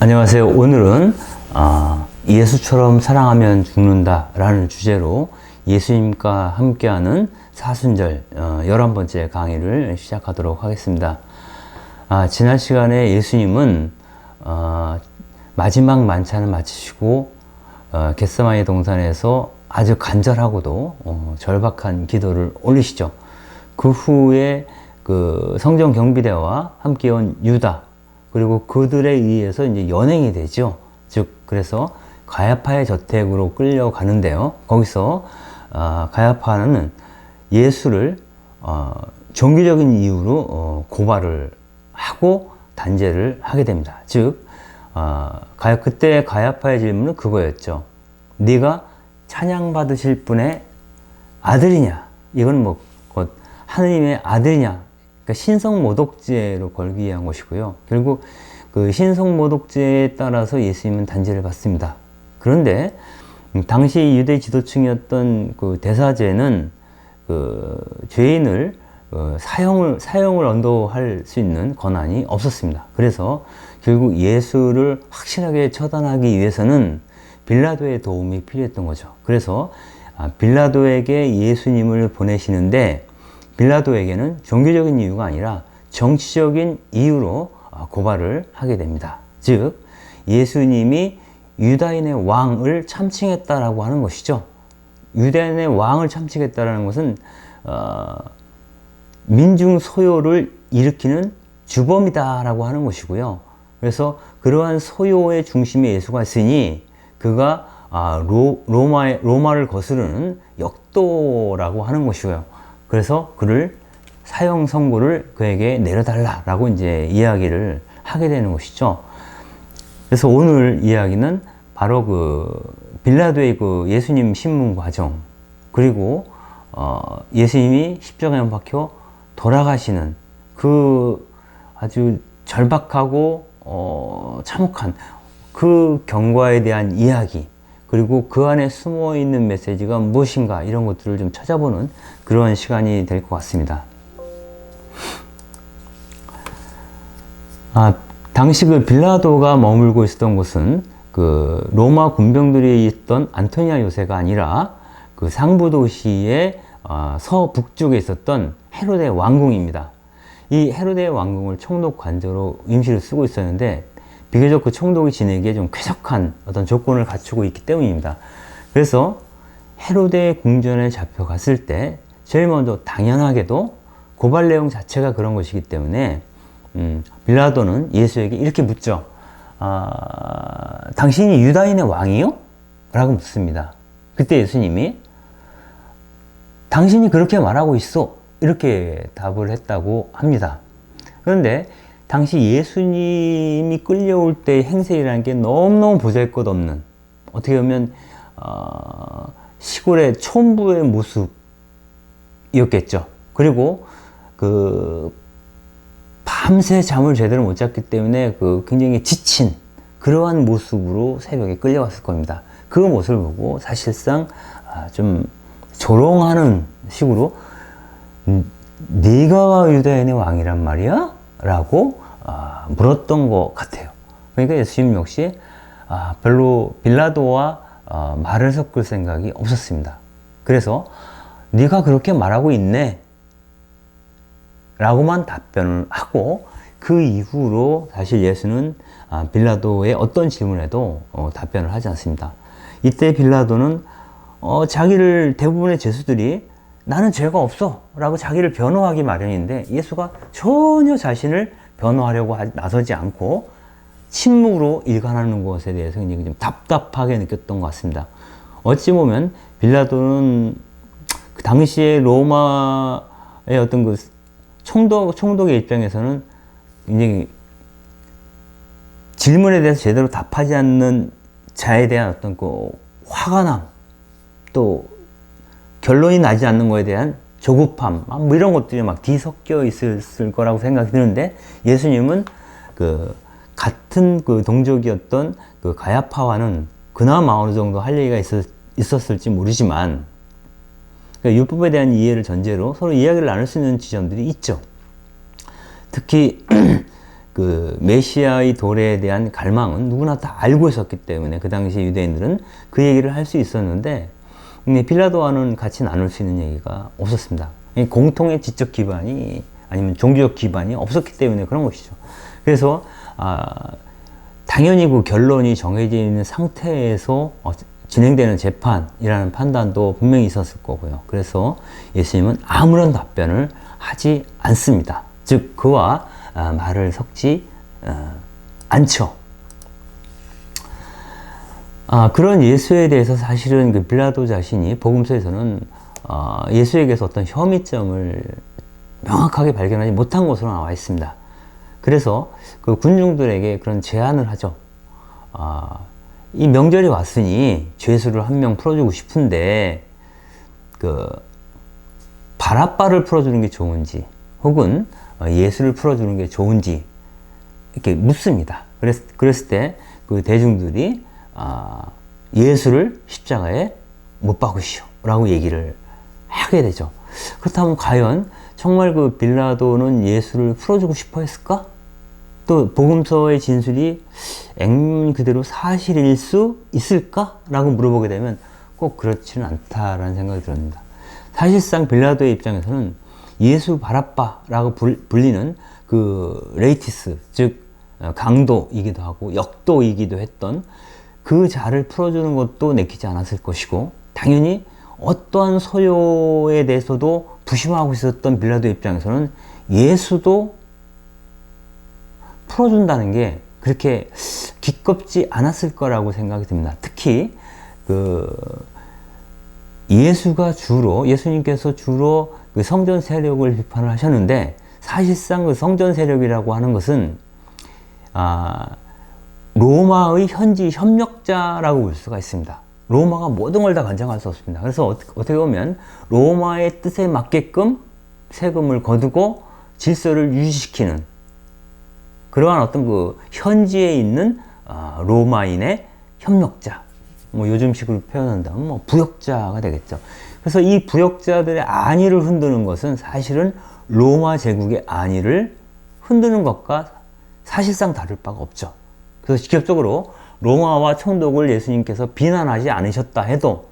안녕하세요. 오늘은 예수처럼 사랑하면 죽는다 라는 주제로 예수님과 함께하는 사순절 11번째 강의를 시작하도록 하겠습니다. 지난 시간에 예수님은 마지막 만찬을 마치시고 겟세마네 동산에서 아주 간절하고도 절박한 기도를 올리시죠. 그 후에 그 성전 경비대와 함께 온 유다, 그리고 그들에 의해서 이제 연행이 되죠. 즉, 그래서 가야파의 저택으로 끌려가는데요. 거기서 가야파는 예수를 종교적인 이유로 고발을 하고 단죄를 하게 됩니다. 즉, 그때 가야파의 질문은 그거였죠. 네가 찬양받으실 분의 아들이냐? 이건 뭐 곧 하느님의 아들이냐? 그러니까 신성모독죄로 걸기 위한 것이고요. 결국 그 신성모독죄에 따라서 예수님은 단죄를 받습니다. 그런데 당시 유대 지도층이었던 그 대사제는 그 죄인을 사형을 언도할 수 있는 권한이 없었습니다. 그래서 결국 예수를 확실하게 처단하기 위해서는 빌라도의 도움이 필요했던 거죠. 그래서 빌라도에게 예수님을 보내시는데 빌라도에게는 종교적인 이유가 아니라 정치적인 이유로 고발을 하게 됩니다. 즉, 예수님이 유다인의 왕을 참칭했다라고 하는 것이죠. 유다인의 왕을 참칭했다라는 것은 민중 소요를 일으키는 주범이다라고 하는 것이고요. 그래서 그러한 소요의 중심에 예수가 있으니 그가 로마를 거스르는 역도라고 하는 것이고요. 그래서 그를 사형 선고를 그에게 내려달라라고 이제 이야기를 하게 되는 것이죠. 그래서 오늘 이야기는 바로 그 빌라도의 그 예수님 신문 과정, 그리고 예수님이 십자가에 박혀 돌아가시는 그 아주 절박하고 참혹한 그 경과에 대한 이야기, 그리고 그 안에 숨어 있는 메시지가 무엇인가, 이런 것들을 좀 찾아보는 그런 시간이 될 것 같습니다. 당시 그 빌라도가 머물고 있었던 곳은 그 로마 군병들이 있던 안토니아 요새가 아니라 그 상부 도시의 서북쪽에 있었던 헤로데 왕궁입니다. 이 헤로데 왕궁을 총독 관저로 임시로 쓰고 있었는데 비교적 그 총독이 지내기에 좀 쾌적한 어떤 조건을 갖추고 있기 때문입니다. 그래서 헤로데 궁전에 잡혀갔을 때 제일 먼저 당연하게도 고발 내용 자체가 그런 것이기 때문에 빌라도는 예수에게 이렇게 묻죠. 당신이 유다인의 왕이요? 라고 묻습니다. 그때 예수님이 당신이 그렇게 말하고 있어, 이렇게 답을 했다고 합니다. 그런데 당시 예수님이 끌려올 때의 행세라는 게 너무너무 보잘것없는, 어떻게 보면 시골의 촌부의 모습이었겠죠. 그리고 그 밤새 잠을 제대로 못 잤기 때문에 그 굉장히 지친 그러한 모습으로 새벽에 끌려왔을 겁니다. 그 모습을 보고 사실상 좀 조롱하는 식으로 네가 유다인의 왕이란 말이야? 라고 물었던 것 같아요. 그러니까 예수님 역시 별로 빌라도와 말을 섞을 생각이 없었습니다. 그래서 네가 그렇게 말하고 있네 라고만 답변을 하고, 그 이후로 사실 예수는 빌라도의 어떤 질문에도 답변을 하지 않습니다. 이때 빌라도는 자기를, 대부분의 죄수들이 나는 죄가 없어 라고 자기를 변호하기 마련인데 예수가 전혀 자신을 변호하려고 나서지 않고 침묵으로 일관하는 것에 대해서 굉장히 좀 답답하게 느꼈던 것 같습니다. 어찌 보면 빌라도는 그 당시에 로마의 어떤 그 총독의 입장에서는 굉장히 질문에 대해서 제대로 답하지 않는 자에 대한 어떤 그 화가 남, 또 결론이 나지 않는 것에 대한 조급함, 뭐 이런 것들이 막 뒤섞여 있을 거라고 생각이 드는데, 예수님은 그 같은 그 동족이었던 그 가야파와는 그나마 어느 정도 할 얘기가 있었을지 모르지만, 그러니까 율법에 대한 이해를 전제로 서로 이야기를 나눌 수 있는 지점들이 있죠. 특히 그 메시아의 도래에 대한 갈망은 누구나 다 알고 있었기 때문에 그 당시 유대인들은 그 얘기를 할 수 있었는데, 빌라도와는 같이 나눌 수 있는 얘기가 없었습니다. 공통의 지적 기반이 아니면 종교적 기반이 없었기 때문에 그런 것이죠. 그래서 당연히 그 결론이 정해져 있는 상태에서 진행되는 재판이라는 판단도 분명히 있었을 거고요. 그래서 예수님은 아무런 답변을 하지 않습니다. 즉 그와 말을 섞지 않죠. 그런 예수에 대해서 사실은 그 빌라도 자신이 복음서에서는 예수에게서 어떤 혐의점을 명확하게 발견하지 못한 것으로 나와 있습니다. 그래서 그 군중들에게 그런 제안을 하죠. 이 명절이 왔으니 죄수를 한 명 풀어주고 싶은데 그 바라빠를 풀어주는 게 좋은지 혹은 예수를 풀어주는 게 좋은지 이렇게 묻습니다. 그랬을 때 그 대중들이 예수를 십자가에 못 박으시오 라고 얘기를 하게 되죠. 그렇다면 과연 정말 그 빌라도는 예수를 풀어주고 싶어 했을까? 또 복음서의 진술이 액면 그대로 사실일 수 있을까? 라고 물어보게 되면 꼭 그렇지는 않다라는 생각이 듭니다. 사실상 빌라도의 입장에서는 예수 바라빠라고 불리는 그 레이티스, 즉 강도이기도 하고 역도이기도 했던 그 자를 풀어주는 것도 내키지 않았을 것이고, 당연히 어떠한 소요에 대해서도 부심하고 있었던 빌라도의 입장에서는 예수도 풀어준다는 게 그렇게 기껍지 않았을 거라고 생각이 듭니다. 특히 예수님께서 주로 그 성전 세력을 비판을 하셨는데, 사실상 그 성전 세력이라고 하는 것은 로마의 현지 협력자라고 볼 수가 있습니다. 로마가 모든 걸 다 관장할 수 없습니다. 그래서 어떻게 보면 로마의 뜻에 맞게끔 세금을 거두고 질서를 유지시키는 그러한 어떤 그 현지에 있는 로마인의 협력자, 뭐 요즘식으로 표현한다면 뭐 부역자가 되겠죠. 그래서 이 부역자들의 안위를 흔드는 것은 사실은 로마 제국의 안위를 흔드는 것과 사실상 다를 바가 없죠. 그래서 직접적으로 로마와 총독을 예수님께서 비난하지 않으셨다 해도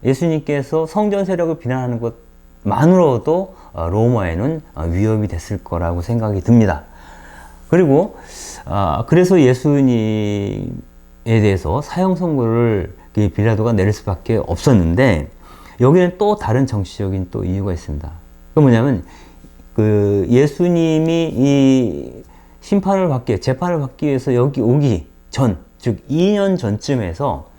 예수님께서 성전 세력을 비난하는 것만으로도 로마에는 위협이 됐을 거라고 생각이 듭니다. 그리고 그래서 예수님에 대해서 사형 선고를 빌라도가 내릴 수밖에 없었는데, 여기는 또 다른 정치적인 또 이유가 있습니다. 그 뭐냐면 그 예수님이 이 재판을 받기 위해서 여기 오기 전, 즉 2년 전쯤에서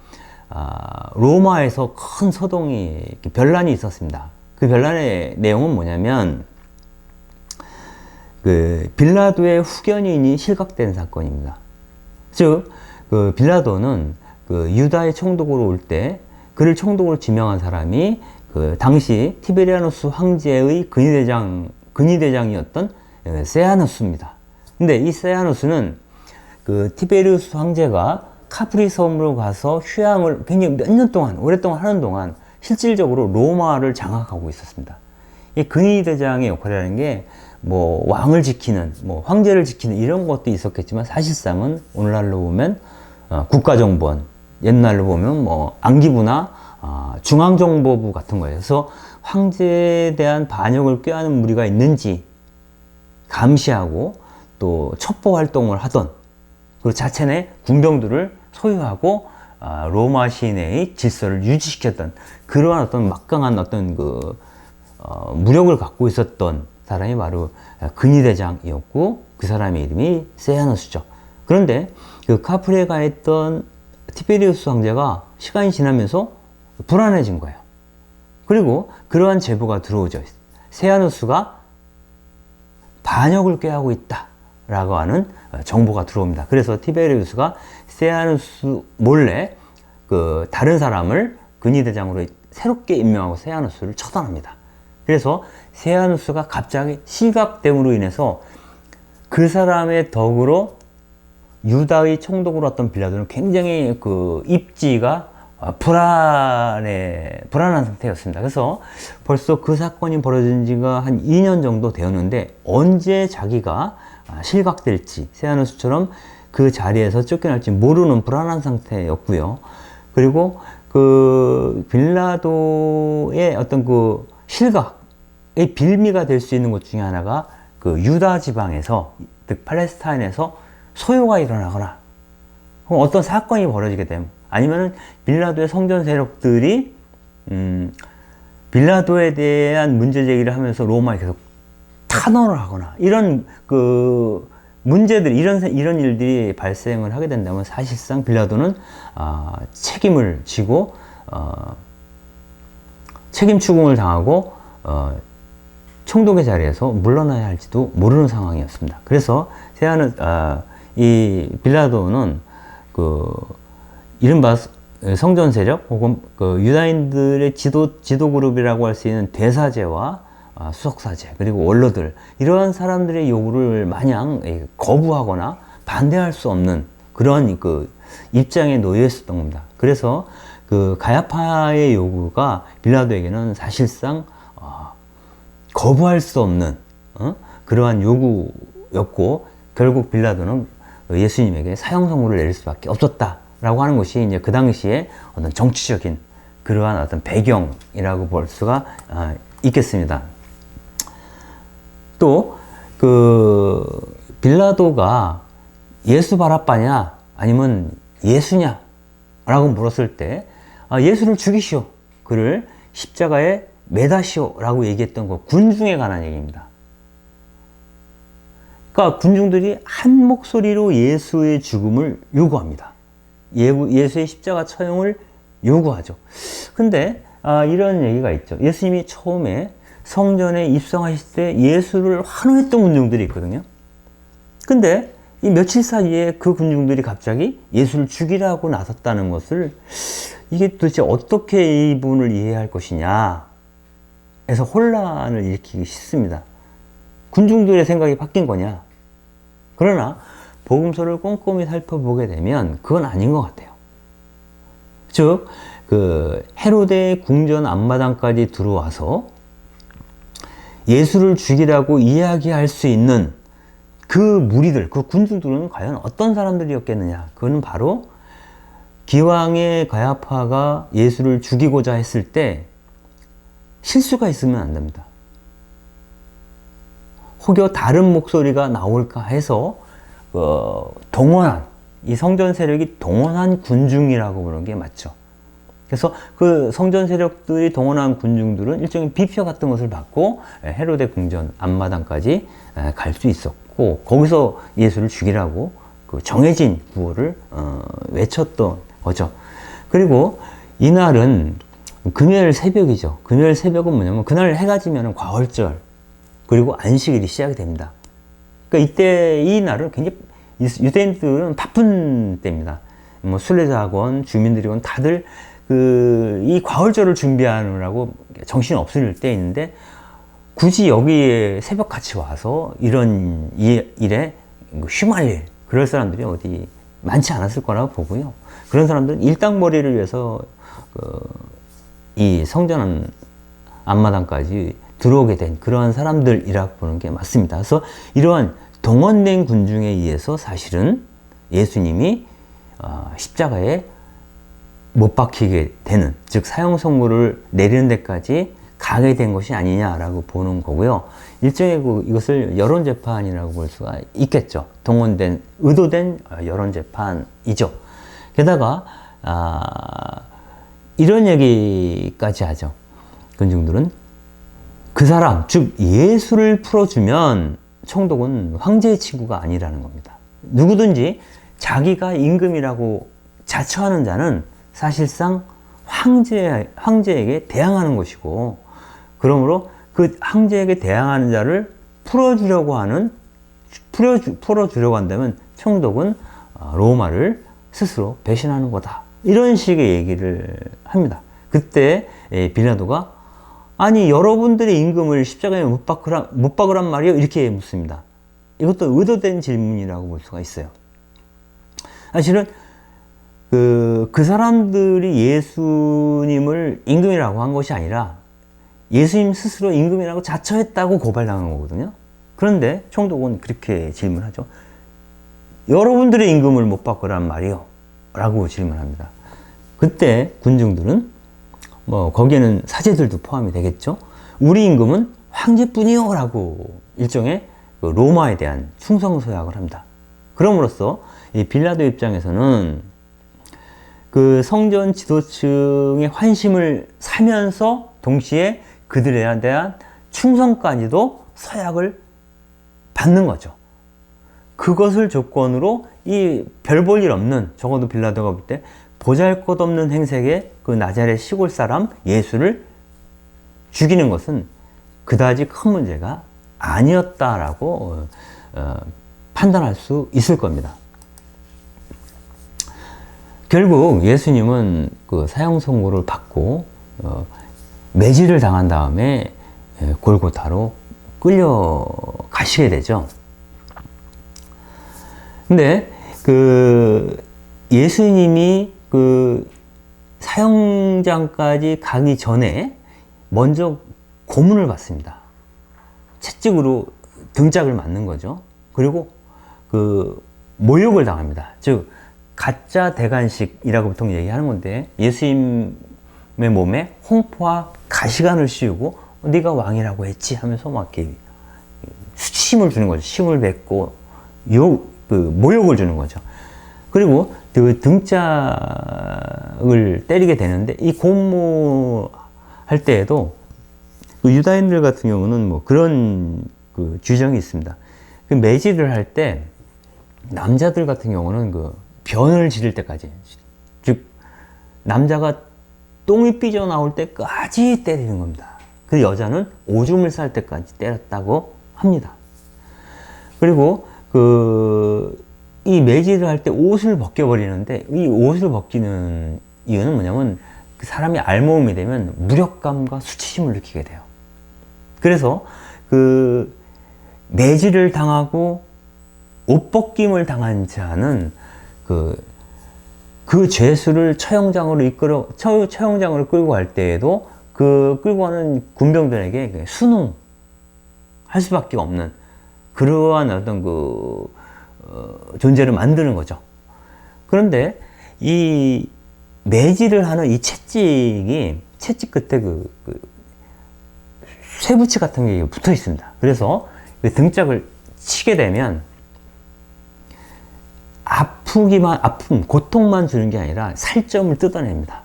로마에서 큰 소동이, 변란이 있었습니다. 그 변란의 내용은 뭐냐면 그 빌라도의 후견인이 실각된 사건입니다. 즉 그 빌라도는 그 유다의 총독으로 올 때 그를 총독으로 지명한 사람이 그 당시 티베리아누스 황제의 근위대장이었던 세아누스입니다. 근데 이 세아누스는 그 티베리우스 황제가 카프리 섬으로 가서 휴양을 굉장히 오랫동안 하는 동안 실질적으로 로마를 장악하고 있었습니다. 이 근위대장의 역할이라는 게 뭐 왕을 지키는, 뭐 황제를 지키는 이런 것도 있었겠지만, 사실상은 오늘날로 보면 국가정보원, 옛날로 보면 뭐 안기부나 중앙정보부 같은 거예요. 그래서 황제에 대한 반역을 꾀하는 무리가 있는지 감시하고 또 첩보 활동을 하던, 그 자체 내 군병들을 소유하고 로마 시내의 질서를 유지시켰던 그러한 어떤 막강한 어떤 무력을 갖고 있었던 사람이 바로 근위대장이었고, 그 사람의 이름이 세아누스죠. 그런데 그 카프리에 가 있던 티베리우스 황제가 시간이 지나면서 불안해진 거예요. 그리고 그러한 제보가 들어오죠. 세아누스가 반역을 꾀하고 있다라고 하는 정보가 들어옵니다. 그래서 티베리우스가 세아누스 몰래 그 다른 사람을 근위대장으로 새롭게 임명하고 세아누스를 처단합니다. 그래서 세아누스가 갑자기 실각됨으로 인해서 그 사람의 덕으로 유다의 총독으로 왔던 빌라도는 굉장히 그 입지가 불안한 상태였습니다. 그래서 벌써 그 사건이 벌어진 지가 한 2년 정도 되었는데, 언제 자기가 실각될지, 세아누스처럼 그 자리에서 쫓겨날지 모르는 불안한 상태였고요. 그리고 그 빌라도의 어떤 그 실각의 빌미가 될 수 있는 것 중에 하나가 그 유다 지방에서, 즉 팔레스타인에서 소요가 일어나거나 혹은 어떤 사건이 벌어지게 되면, 아니면은 빌라도의 성전 세력들이 빌라도에 대한 문제 제기를 하면서 로마에 계속 탄원을 하거나, 이런 그 문제들, 이런 일들이 발생을 하게 된다면 사실상 빌라도는 책임을 지고 책임 추궁을 당하고 총독의 자리에서 물러나야 할지도 모르는 상황이었습니다. 그래서 이 빌라도는 그 이른바 성전 세력 혹은 그 유다인들의 지도 그룹이라고 할 수 있는 대사제와 수석사제, 그리고 원로들, 이러한 사람들의 요구를 마냥 거부하거나 반대할 수 없는 그런 그 입장에 놓여 있었던 겁니다. 그래서 그 가야파의 요구가 빌라도에게는 사실상 거부할 수 없는 그러한 요구였고, 결국 빌라도는 예수님에게 사형 선고를 내릴 수밖에 없었다라고 하는 것이 이제 그 당시에 어떤 정치적인 그러한 어떤 배경이라고 볼 수가 있겠습니다. 또 그 빌라도가 예수 바라빠냐 아니면 예수냐 라고 물었을 때 예수를 죽이시오, 그를 십자가에 매다시오 라고 얘기했던 그 군중에 관한 얘기입니다. 그러니까 군중들이 한 목소리로 예수의 죽음을 요구합니다. 예수의 십자가 처형을 요구하죠. 근데 이런 얘기가 있죠. 예수님이 처음에 성전에 입성하실 때 예수를 환호했던 군중들이 있거든요. 근데 이 며칠 사이에 그 군중들이 갑자기 예수를 죽이라고 나섰다는 것을, 이게 도대체 어떻게 이분을 이해할 것이냐 해서 혼란을 일으키기 쉽습니다. 군중들의 생각이 바뀐 거냐? 그러나 복음서를 꼼꼼히 살펴보게 되면 그건 아닌 것 같아요. 즉, 그 헤로데의 궁전 앞마당까지 들어와서 예수를 죽이라고 이야기할 수 있는 그 무리들, 그 군중들은 과연 어떤 사람들이었겠느냐? 그거는 바로 기왕에 가야파가 예수를 죽이고자 했을 때 실수가 있으면 안 됩니다. 혹여 다른 목소리가 나올까 해서 동원한, 이 성전 세력이 동원한 군중이라고 부르는 게 맞죠. 그래서 그 성전 세력들이 동원한 군중들은 일종의 비표 같은 것을 받고 헤로데 궁전 앞마당까지 갈 수 있었고, 거기서 예수를 죽이라고 그 정해진 구호를 외쳤던 거죠. 그리고 이날은 금요일 새벽이죠. 금요일 새벽은 뭐냐면 그날 해가 지면 과월절, 그리고 안식일이 시작이 됩니다. 그러니까 이때, 이 날은 굉장히 유대인들은 바쁜 때입니다. 뭐 순례자건 주민들이건 다들 이 과월절을 준비하느라고 정신이 없을 때 있는데, 굳이 여기에 새벽 같이 와서 이런 일에 휘말릴 그럴 사람들이 어디 많지 않았을 거라고 보고요. 그런 사람들은 일당머리를 위해서 이 성전 앞마당까지 들어오게 된 그러한 사람들이라고 보는 게 맞습니다. 그래서 이러한 동원된 군중에 의해서 사실은 예수님이 십자가에 못 박히게 되는, 즉 사형 선고를 내리는 데까지 가게 된 것이 아니냐라고 보는 거고요. 일종의 이것을 여론재판이라고 볼 수가 있겠죠. 동원된, 의도된 여론재판이죠. 게다가 이런 얘기까지 하죠. 군중들은 그 사람, 즉 예수를 풀어주면 총독은 황제의 친구가 아니라는 겁니다. 누구든지 자기가 임금이라고 자처하는 자는 사실상 황제에게 대항하는 것이고, 그러므로 그 황제에게 대항하는 자를 풀어주려고 한다면 총독은 로마를 스스로 배신하는 거다, 이런 식의 얘기를 합니다. 그때 빌라도가 아니 여러분들의 임금을 십자가에 못 박으란 말이요? 이렇게 묻습니다. 이것도 의도된 질문이라고 볼 수가 있어요. 사실은 그 사람들이 예수님을 임금이라고 한 것이 아니라 예수님 스스로 임금이라고 자처했다고 고발당한 거거든요. 그런데 총독은 그렇게 질문하죠. 여러분들의 임금을 못 바꾸란 말이요? 라고 질문합니다. 그때 군중들은 뭐 거기에는 사제들도 포함이 되겠죠. 우리 임금은 황제뿐이요 라고 일종의 로마에 대한 충성서약을 합니다. 그럼으로써 이 빌라도 입장에서는 그 성전 지도층의 환심을 사면서 동시에 그들에 대한 충성까지도 서약을 받는 거죠. 그것을 조건으로 이 별 볼 일 없는, 적어도 빌라도가 볼 때 보잘것없는 행색의 그 나자렛 시골 사람 예수를 죽이는 것은 그다지 큰 문제가 아니었다라고 판단할 수 있을 겁니다. 결국 예수님은 그 사형 선고를 받고 매질을 당한 다음에 골고타로 끌려가시게 되죠. 근데 그 예수님이 그 사형장까지 가기 전에 먼저 고문을 받습니다. 채찍으로 등짝을 맞는 거죠. 그리고 그 모욕을 당합니다. 즉 가짜 대관식이라고 보통 얘기하는 건데, 예수님의 몸에 홍포와 가시관을 씌우고 네가 왕이라고 했지 하면서 막 이렇게 수침을 주는 거죠. 침을 뱉고 모욕을 주는 거죠. 그리고 그 등짝을 때리게 되는데, 이 고문할 때에도 그 유다인들 같은 경우는 뭐 그런 그 규정이 있습니다. 그 매질을 할 때 남자들 같은 경우는 그 변을 지를 때까지, 즉 남자가 똥이 삐져나올 때까지 때리는 겁니다. 그 여자는 오줌을 쌀 때까지 때렸다고 합니다. 그리고 이 매질을 할 때 옷을 벗겨버리는데, 이 옷을 벗기는 이유는 뭐냐면 그 사람이 알몸이 되면 무력감과 수치심을 느끼게 돼요. 그래서 그 매질을 당하고 옷 벗김을 당한 자는 그 죄수를 처형장으로 끌고 갈 때에도 그 끌고 가는 군병들에게 순응할 수밖에 없는 그러한 어떤 존재를 만드는 거죠. 그런데 이 매질을 하는 이 채찍 끝에 쇠붙이 같은 게 붙어 있습니다. 그래서 그 등짝을 치게 되면 고통만 주는 게 아니라 살점을 뜯어냅니다.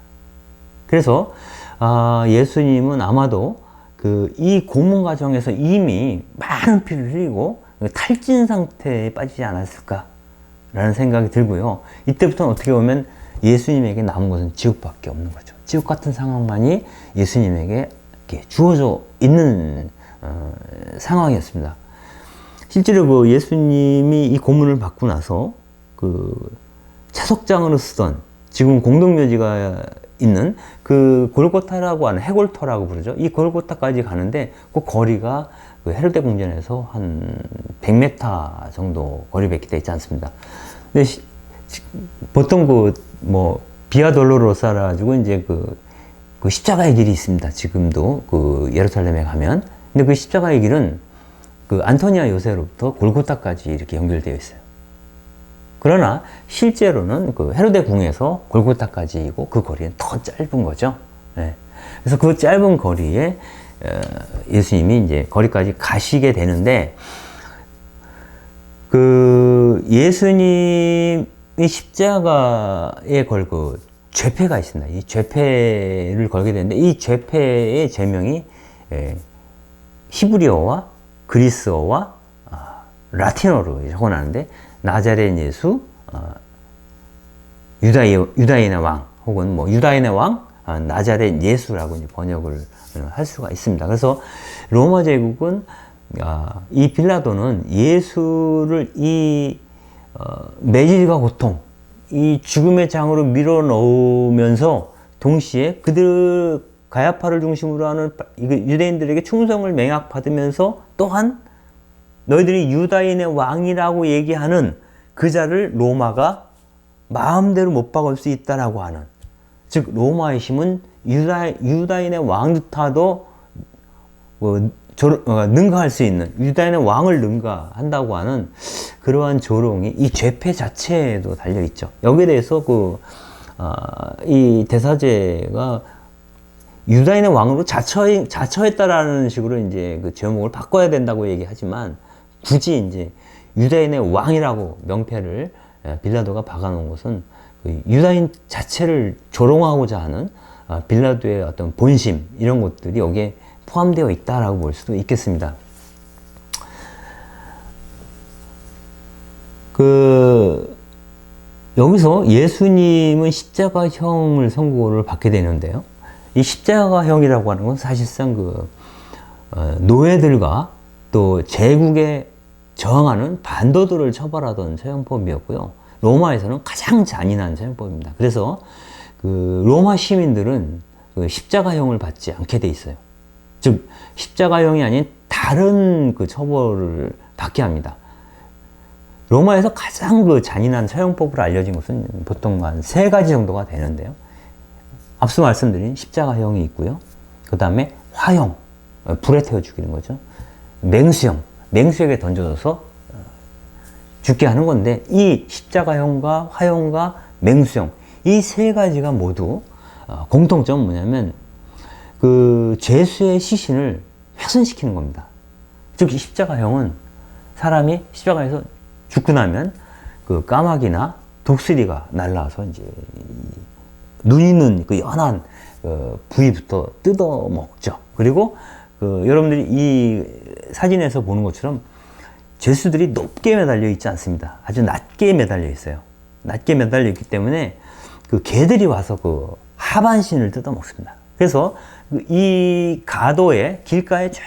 그래서 예수님은 아마도 이 고문 과정에서 이미 많은 피를 흘리고 탈진 상태에 빠지지 않았을까라는 생각이 들고요. 이때부터는 어떻게 보면 예수님에게 남은 것은 지옥밖에 없는 거죠. 지옥 같은 상황만이 예수님에게 주어져 있는 상황이었습니다. 실제로 그 예수님이 이 고문을 받고 나서 그 채석장으로 쓰던, 지금 공동묘지가 있는 그 골고타라고 하는, 해골터라고 부르죠. 이 골고타까지 가는데 그 거리가 그 헤로데 궁전에서 한 100m 정도 거리밖에 되지 않습니다. 근데 보통 비아 돌로로사라 가지고 이제 그 십자가의 길이 있습니다. 지금도 그 예루살렘에 가면. 근데 그 십자가의 길은 그 안토니아 요새로부터 골고타까지 이렇게 연결되어 있어요. 그러나 실제로는 그 헤로데 궁에서 골고타까지이고 그 거리는 더 짧은 거죠. 네. 그래서 그 짧은 거리에 예수님이 이제 거리까지 가시게 되는데, 그 예수님이 십자가에 걸 그 죄패가 있습니다. 이 죄패를 걸게 되는데, 이 죄패의 제명이 히브리어와 그리스어와 라틴어로 적어놨는데, 나자렛 예수, 유다인의 왕, 혹은 유다인의 왕, 나자렛 예수라고 이제 번역을 할 수가 있습니다. 그래서 로마 제국은 이 빌라도는 예수를 이 매질과 고통, 이 죽음의 장으로 밀어 넣으면서 동시에 가야파를 중심으로 하는 유대인들에게 충성을 맹약받으면서, 또한 너희들이 유다인의 왕이라고 얘기하는 그 자를 로마가 마음대로 못 박을 수 있다라고 하는, 즉 로마의 힘은 유다인의 왕조차도 능가할 수 있는, 유다인의 왕을 능가한다고 하는 그러한 조롱이 이 죄패 자체에도 달려 있죠. 여기에 대해서 이 대사제가 유다인의 왕으로 자처했다라는 식으로 이제 그 제목을 바꿔야 된다고 얘기하지만, 굳이 이제 유다인의 왕이라고 명패를 빌라도가 박아놓은 것은 그 유다인 자체를 조롱하고자 하는 빌라도의 어떤 본심, 이런 것들이 여기에 포함되어 있다라고 볼 수도 있겠습니다. 여기서 예수님은 십자가형을 선고를 받게 되는데요. 이 십자가형이라고 하는 건 사실상 노예들과 또 제국에 저항하는 반도들을 처벌하던 처형법이었고요. 로마에서는 가장 잔인한 처형법입니다. 그래서 로마 시민들은 십자가형을 받지 않게 돼 있어요. 즉, 십자가형이 아닌 다른 처벌을 받게 합니다. 로마에서 가장 잔인한 처형법으로 알려진 것은 보통 한 3가지 정도가 되는데요. 앞서 말씀드린 십자가형이 있고요. 그 다음에 화형, 불에 태워 죽이는 거죠. 맹수형, 맹수에게 던져져서 죽게 하는 건데, 이 십자가형과 화형과 맹수형, 이 3가지가 모두 공통점은 뭐냐면 죄수의 시신을 훼손시키는 겁니다. 즉, 이 십자가형은 사람이 십자가에서 죽고 나면 까마귀나 독수리가 날라와서 이제 눈 있는 연한 부위부터 뜯어 먹죠. 그리고 여러분들이 이 사진에서 보는 것처럼 죄수들이 높게 매달려 있지 않습니다. 아주 낮게 매달려 있어요. 낮게 매달려 있기 때문에 개들이 와서 하반신을 뜯어 먹습니다. 그래서 이 가도에, 길가에 쫙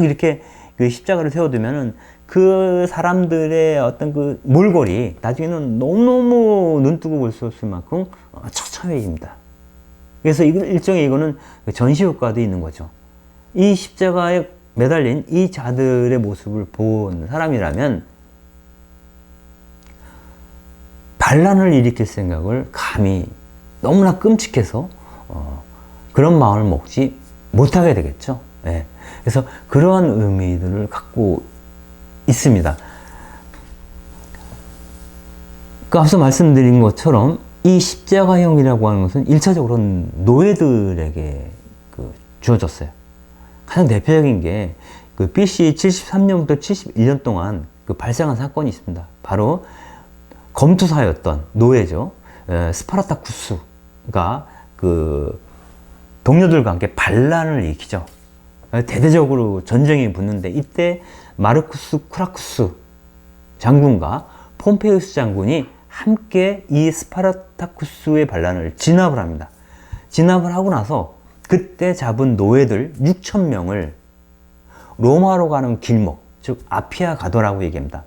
이렇게 십자가를 세워두면은 그 사람들의 어떤 몰골이 나중에는 너무너무 눈뜨고 볼 수 없을 만큼 처참해집니다. 그래서 일종의 이거는 전시효과도 있는 거죠. 이 십자가에 매달린 이 자들의 모습을 본 사람이라면 반란을 일으킬 생각을 감히, 너무나 끔찍해서 그런 마음을 먹지 못하게 되겠죠. 예. 그래서 그러한 의미들을 갖고 있습니다. 앞서 말씀드린 것처럼 이 십자가형이라고 하는 것은 1차적으로는 노예들에게 주어졌어요. 가장 대표적인 게 BC 73년부터 71년 동안 발생한 사건이 있습니다. 바로 검투사였던 노예죠. 스파르타쿠스가 동료들과 함께 반란을 일으키죠. 대대적으로 전쟁이 붙는데, 이때 마르쿠스 쿠라쿠스 장군과 폼페이우스 장군이 함께 이 스파르타쿠스의 반란을 진압을 합니다. 진압을 하고 나서 그때 잡은 노예들 6,000명을 로마로 가는 길목, 즉 아피아 가도라고 얘기합니다.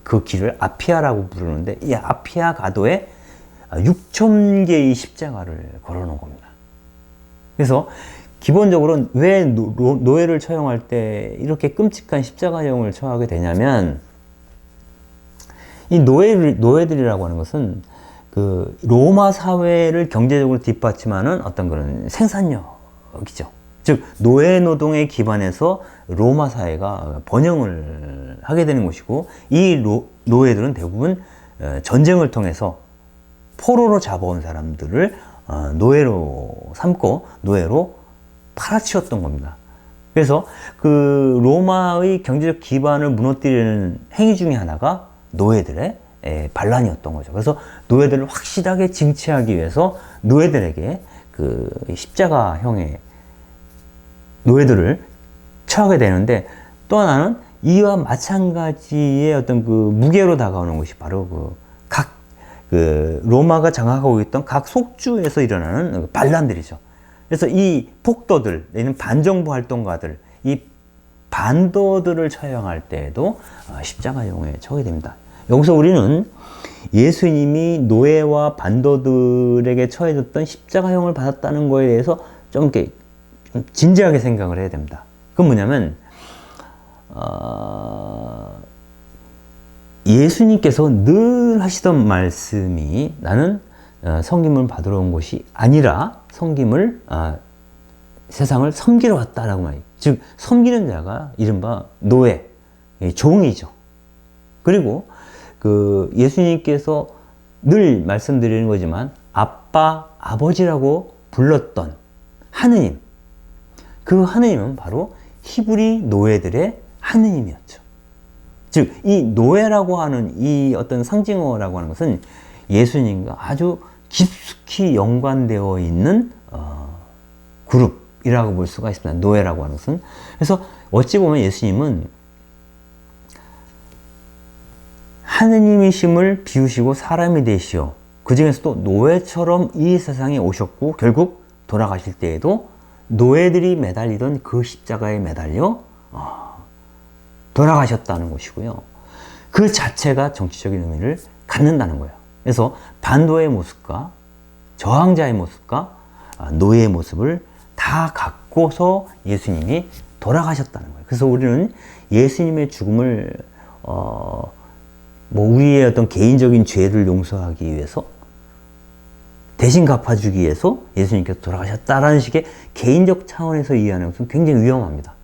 그 길을 아피아라고 부르는데, 이 아피아 가도에 6,000개의 십자가를 걸어놓은 겁니다. 그래서 기본적으로 왜 노예를 처형할 때 이렇게 끔찍한 십자가형을 처하게 되냐면, 이 노예들이라고 하는 것은 로마 사회를 경제적으로 뒷받침하는 어떤 그런 생산력이죠. 즉, 노예 노동에 기반해서 로마 사회가 번영을 하게 되는 것이고, 이 노예들은 대부분 전쟁을 통해서 포로로 잡아온 사람들을 노예로 삼고 노예로 팔아치웠던 겁니다. 그래서 로마의 경제적 기반을 무너뜨리는 행위 중에 하나가 노예들의 반란이었던 거죠. 그래서 노예들을 확실하게 징치하기 위해서 노예들에게 십자가형의 노예들을 처하게 되는데, 또 하나는 이와 마찬가지의 어떤 무게로 다가오는 것이 바로 로마가 장악하고 있던 각 속주에서 일어나는 반란들이죠. 그래서 이 폭도들, 내지는 반정부 활동가들, 이 반도들을 처형할 때에도 십자가형에 처하게 됩니다. 여기서 우리는 예수님이 노예와 반도들에게 처해졌던 십자가형을 받았다는 거에 대해서 좀 진지하게 생각을 해야 됩니다. 그건 뭐냐면, 예수님께서 늘 하시던 말씀이, 나는 섬김을 받으러 온 것이 아니라 세상을 섬기러 왔다라고 즉 섬기는 자가 이른바 노예, 종이죠. 그리고 그 예수님께서 늘 말씀드리는 거지만 아빠, 아버지라고 불렀던 하느님, 그 하느님은 바로 히브리 노예들의 하느님이었죠. 즉 이 노예라고 하는 이 어떤 상징어라고 하는 것은 예수님과 아주 깊숙이 연관되어 있는 그룹이라고 볼 수가 있습니다. 노예라고 하는 것은. 그래서 어찌 보면 예수님은 하느님이심을 비우시고 사람이 되시어 그 중에서도 노예처럼 이 세상에 오셨고 결국 돌아가실 때에도 노예들이 매달리던 그 십자가에 매달려 돌아가셨다는 것이고요. 그 자체가 정치적인 의미를 갖는다는 거예요. 그래서 반도의 모습과 저항자의 모습과 노예의 모습을 다 갖고서 예수님이 돌아가셨다는 거예요. 그래서 우리는 예수님의 죽음을 우리의 어떤 개인적인 죄를 용서하기 위해서 대신 갚아주기 위해서 예수님께서 돌아가셨다라는 식의 개인적 차원에서 이해하는 것은 굉장히 위험합니다.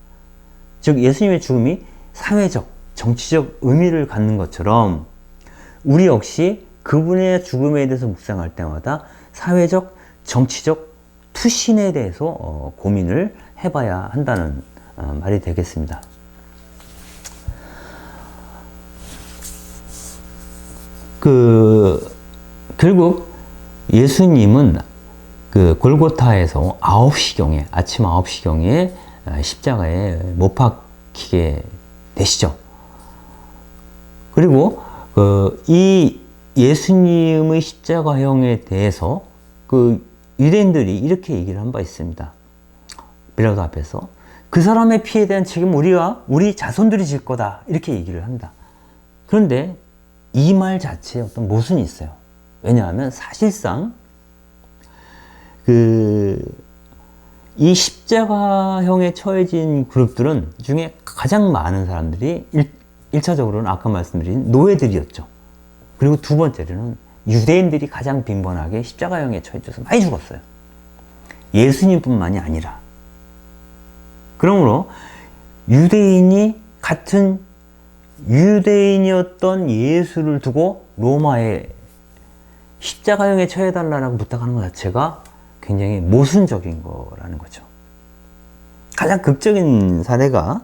즉 예수님의 죽음이 사회적, 정치적 의미를 갖는 것처럼 우리 역시 그분의 죽음에 대해서 묵상할 때마다 사회적, 정치적 투신에 대해서 고민을 해봐야 한다는 말이 되겠습니다. 결국 예수님은 그 골고타에서 9시경에, 아침 9시경에 십자가에 못 박히게 되시죠. 그리고 이 예수님의 십자가형에 대해서 그 유대인들이 이렇게 얘기를 한 바 있습니다. 빌라도 앞에서 그 사람의 피에 대한 책임은 우리 자손들이 질 거다 이렇게 얘기를 합니다. 그런데 이 말 자체에 어떤 모순이 있어요. 왜냐하면 사실상 이 십자가형에 처해진 그룹들은 중에 가장 많은 사람들이 1차적으로는 아까 말씀드린 노예들이었죠. 그리고 두 번째로는 유대인들이 가장 빈번하게 십자가형에 처해져서 많이 죽었어요. 예수님뿐만이 아니라. 그러므로 같은 유대인이었던 예수를 두고 로마에 십자가형에 처해달라고 부탁하는 것 자체가 굉장히 모순적인 거라는 거죠. 가장 극적인 사례가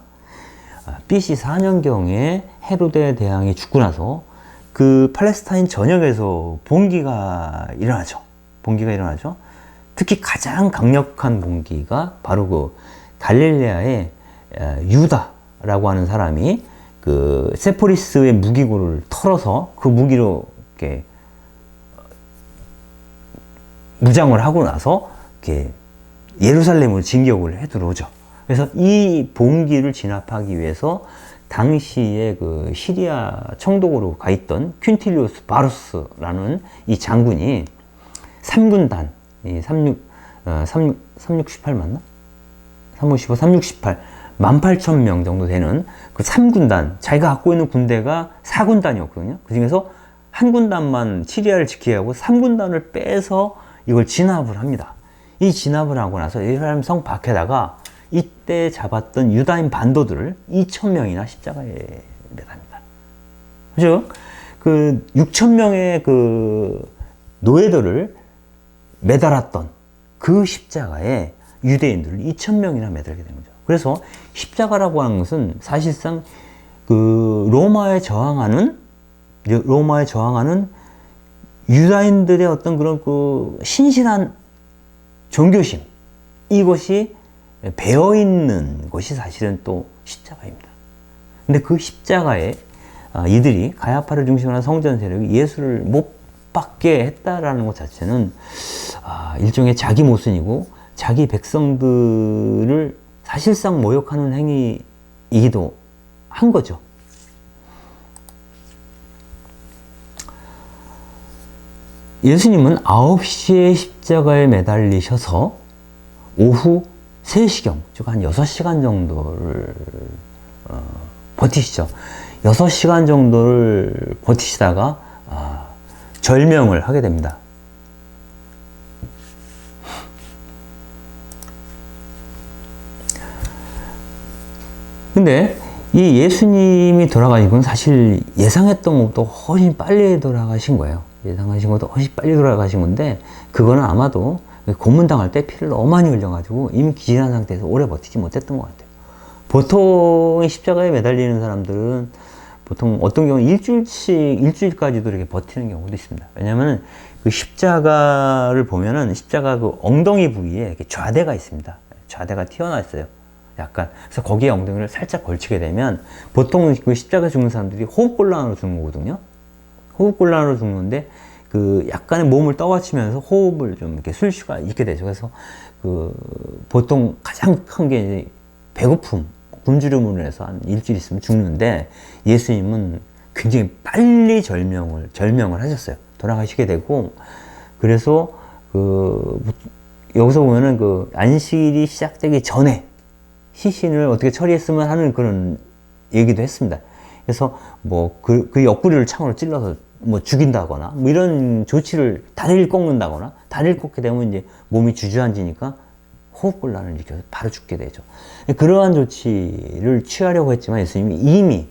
BC 4년경에 헤로데 대왕이 죽고 나서 그 팔레스타인 전역에서 봉기가 일어나죠. 특히 가장 강력한 봉기가 바로 그 갈릴레아의 유다라고 하는 사람이 그 세포리스의 무기고를 털어서 그 무기로 이렇게 무장을 하고 나서 이렇게 예루살렘으로 진격을 해 들어오죠. 그래서 이 봉기를 진압하기 위해서 당시에 그 시리아 청독으로 가 있던 퀸틸리우스 바루스라는 이 장군이 3군단, 368 맞나? 355, 368, 18,000명 정도 되는 그 3군단, 자기가 갖고 있는 군대가 4군단이었거든요. 그 중에서 한 군단만 시리아를 지키게 하고 3군단을 빼서 이걸 진압을 합니다. 이 진압을 하고 나서 예루살렘 성 밖에다가 이때 잡았던 유다인 반도들을 2,000명이나 십자가에 매답니다. 즉, 그 6,000명의 그 노예들을 매달았던 그 십자가에 유대인들을 2,000명이나 매달게 된 거죠. 그래서 십자가라고 하는 것은 사실상 그 로마에 저항하는 유다인들의 어떤 그런 그 신실한 종교심, 이것이 배어 있는 것이 사실은 또 십자가입니다. 근데 그 십자가에 이들이 가야파를 중심으로 한 성전 세력이 예수를 못 박게 했다라는 것 자체는 일종의 자기 모순이고 자기 백성들을 사실상 모욕하는 행위이기도 한 거죠. 예수님은 9시에 십자가에 매달리셔서 오후 3시경, 즉 한 6시간 정도를 버티시죠. 6시간 정도를 버티시다가 절명을 하게 됩니다. 근데 이 예수님이 돌아가신 건 사실 예상했던 것보다 훨씬 빨리 돌아가신 거예요. 예상하신 것보다 훨씬 빨리 돌아가신 건데, 그거는 아마도 고문당할 때 피를 너무 많이 흘려가지고 이미 기진한 상태에서 오래 버티지 못했던 것 같아요. 보통 십자가에 매달리는 사람들은 보통 어떤 경우는 일주일까지도 이렇게 버티는 경우도 있습니다. 왜냐하면 그 십자가를 보면은 십자가 그 엉덩이 부위에 이렇게 좌대가 있습니다. 좌대가 튀어나와 있어요. 약간. 그래서 거기에 엉덩이를 살짝 걸치게 되면 보통 그 십자가 죽는 사람들이 호흡곤란으로 죽는 거거든요. 호흡곤란으로 죽는데 그 약간의 몸을 떠받치면서 호흡을 좀 이렇게 쉴 수가 있게 되죠. 그래서 그 보통 가장 큰 게 이제 배고픔, 굶주림으로 해서 한 일주일 있으면 죽는데, 예수님은 굉장히 빨리 절명을 하셨어요. 돌아가시게 되고, 그래서 여기서 보면은 그 안식일이 시작되기 전에 시신을 어떻게 처리했으면 하는 그런 얘기도 했습니다. 그래서 뭐 그 옆구리를 창으로 찔러서 뭐 죽인다거나 뭐 이런 조치를, 다리를 꺾는다거나, 다리를 꺾게 되면 이제 몸이 주저앉으니까 호흡곤란을 일으켜서 바로 죽게 되죠. 그러한 조치를 취하려고 했지만 예수님이 이미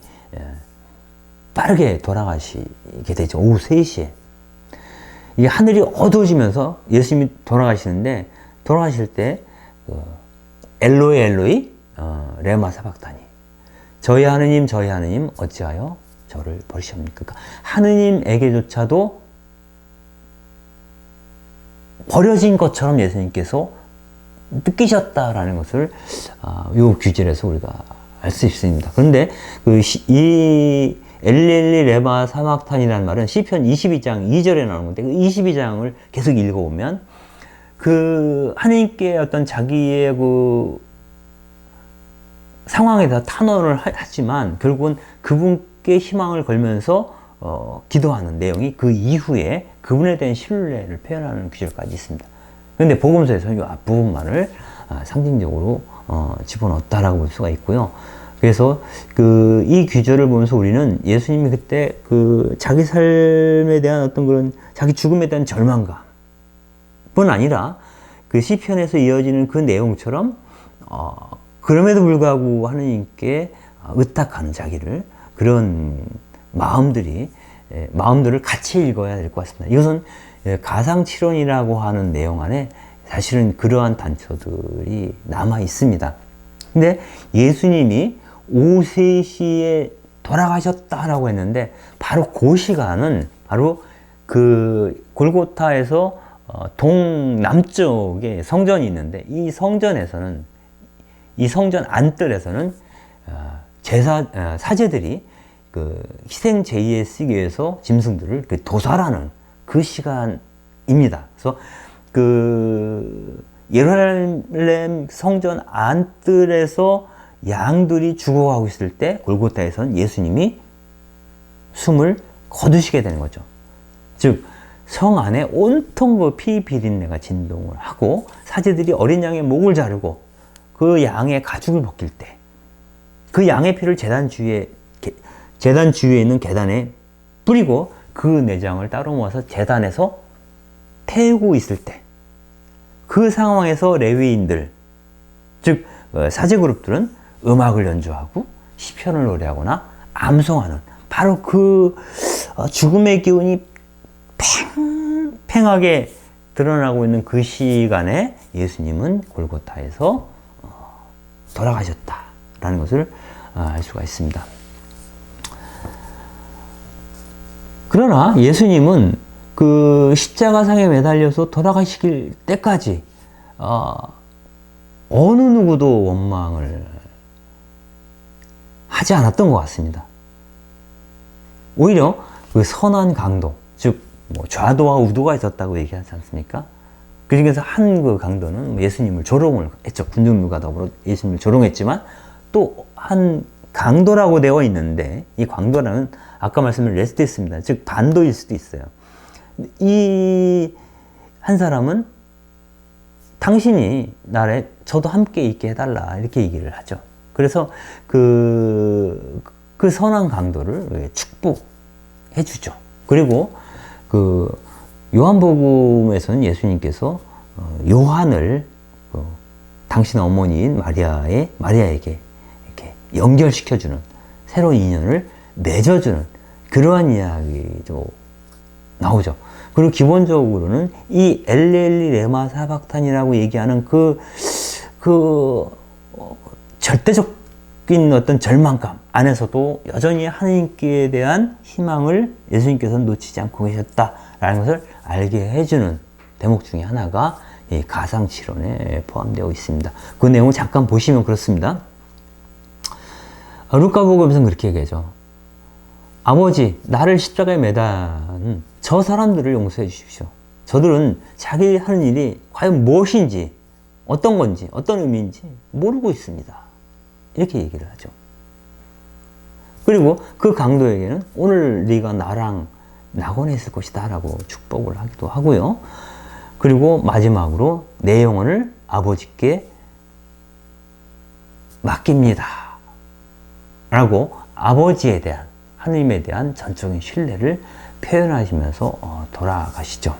빠르게 돌아가시게 되죠. 오후 3시에. 이 하늘이 어두워지면서 예수님이 돌아가시는데, 돌아가실 때 엘로이 엘로이 레마 사박다니, 저희 하느님 어찌하여 저를 버리셨습니까? 그러니까 하느님에게조차도 버려진 것처럼 예수님께서 느끼셨다라는 것을 이 규절에서 우리가 알 수 있습니다. 그런데 이 엘리엘리 레마 사막탄이라는 말은 시편 22장 2절에 나오는 건데, 그 22장을 계속 읽어보면 그 하나님께 어떤 자기의 그 상황에 다 탄원을 하지만 결국은 그분께 희망을 걸면서 기도하는 내용이 그 이후에 그분에 대한 신뢰를 표현하는 구절까지 있습니다. 그런데 복음서에서는 이 앞부분만을 상징적으로 집어넣었다라고 볼 수가 있고요. 그래서 이 구절을 보면서 우리는 예수님이 그때 자기 삶에 대한 어떤 그런 자기 죽음에 대한 절망감 뿐 아니라 그 시편에서 이어지는 그 내용처럼 그럼에도 불구하고 하느님께 의탁하는 자기를, 그런 마음들을 같이 읽어야 될 것 같습니다. 이것은 가상칠언이라고 하는 내용 안에 사실은 그러한 단초들이 남아 있습니다. 근데 예수님이 오후 3시에 돌아가셨다라고 했는데, 바로 그 시간은 바로 그 골고타에서 동남쪽에 성전이 있는데, 이 성전 안뜰에서는 사제들이 그 희생 제의에 쓰기 위해서 짐승들을 도살하는 그 시간입니다. 그래서 그 예루살렘 성전 안뜰에서 양들이 죽어가고 있을 때 골고타에서는 예수님이 숨을 거두시게 되는 거죠. 즉 성 안에 온통 그 피 비린내가 진동을 하고, 사제들이 어린 양의 목을 자르고 그 양의 가죽을 벗길 때 그 양의 피를 제단 주위에 있는 계단에 뿌리고 그 내장을 따로 모아서 제단에서 태우고 있을 때, 그 상황에서 레위인들, 즉 사제 그룹들은 음악을 연주하고 시편을 노래하거나 암송하는, 바로 그 죽음의 기운이 팽팽하게 드러나고 있는 그 시간에 예수님은 골고타에서 돌아가셨다라는 것을 알 수가 있습니다. 그러나 예수님은 그 십자가상에 매달려서 돌아가시길 때까지 어느 누구도 원망을 하지 않았던 것 같습니다. 오히려 그 선한 강도, 즉 뭐 좌도와 우도가 있었다고 얘기하지 않습니까? 그 중에서 한 그 강도는 예수님을 조롱을 했죠. 군중들과 더불어 예수님을 조롱했지만, 또 한 강도라고 되어 있는데, 이 강도라는 아까 말씀을 레스트했습니다. 즉 반도일 수도 있어요. 이 한 사람은 당신이 나를 저도 함께 있게 해달라, 이렇게 얘기를 하죠. 그래서 그 선한 강도를 축복해 주죠. 그리고 그 요한복음에서는 예수님께서 요한을 당신 어머니인 마리아에게 이렇게 연결시켜주는, 새로운 인연을 맺어주는 그러한 이야기도 나오죠. 그리고 기본적으로는 이 엘리엘리 레마 사박탄이라고 얘기하는 절대적인 어떤 절망감 안에서도 여전히 하나님께 대한 희망을 예수님께서는 놓치지 않고 계셨다라는 것을 알게 해주는 대목 중에 하나가 이 가상치론에 포함되어 있습니다. 그 내용을 잠깐 보시면 그렇습니다. 루카복음에서는 그렇게 얘기하죠. 아버지, 나를 십자가에 매단 저 사람들을 용서해 주십시오. 저들은 자기 하는 일이 과연 무엇인지, 어떤 건지, 어떤 의미인지 모르고 있습니다. 이렇게 얘기를 하죠. 그리고 그 강도에게는 오늘 네가 나랑 낙원에 있을 것이다 라고 축복을 하기도 하고요. 그리고 마지막으로 내 영혼을 아버지께 맡깁니다 라고 아버지에 대한, 하느님에 대한 전적인 신뢰를 표현하시면서 돌아가시죠.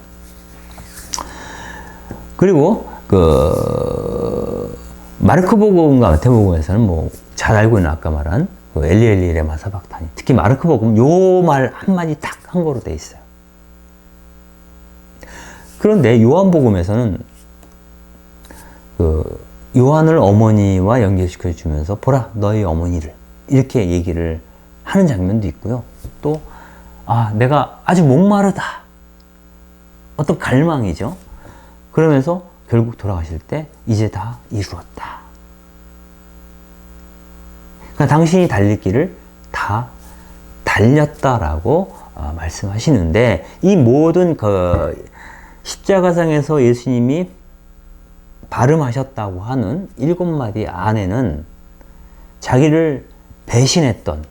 그리고 마르크복음과 마태복음에서는 뭐 잘 알고 있는 아까 말한 엘리엘리 레마 사박탄이, 특히 마르크복음 요 말 한마디 딱 한 거로 돼 있어요. 그런데 요한복음에서는 요한을 어머니와 연결시켜 주면서 보라 너희 어머니를 이렇게 얘기를 하는 장면도 있고요. 또 내가 아주 목마르다, 어떤 갈망이죠. 그러면서 결국 돌아가실 때 이제 다 이루었다. 그러니까 당신이 달릴 길을 다 달렸다라고 말씀하시는데, 이 모든 십자가상에서 예수님이 발음하셨다고 하는 7마디 안에는 자기를 배신했던,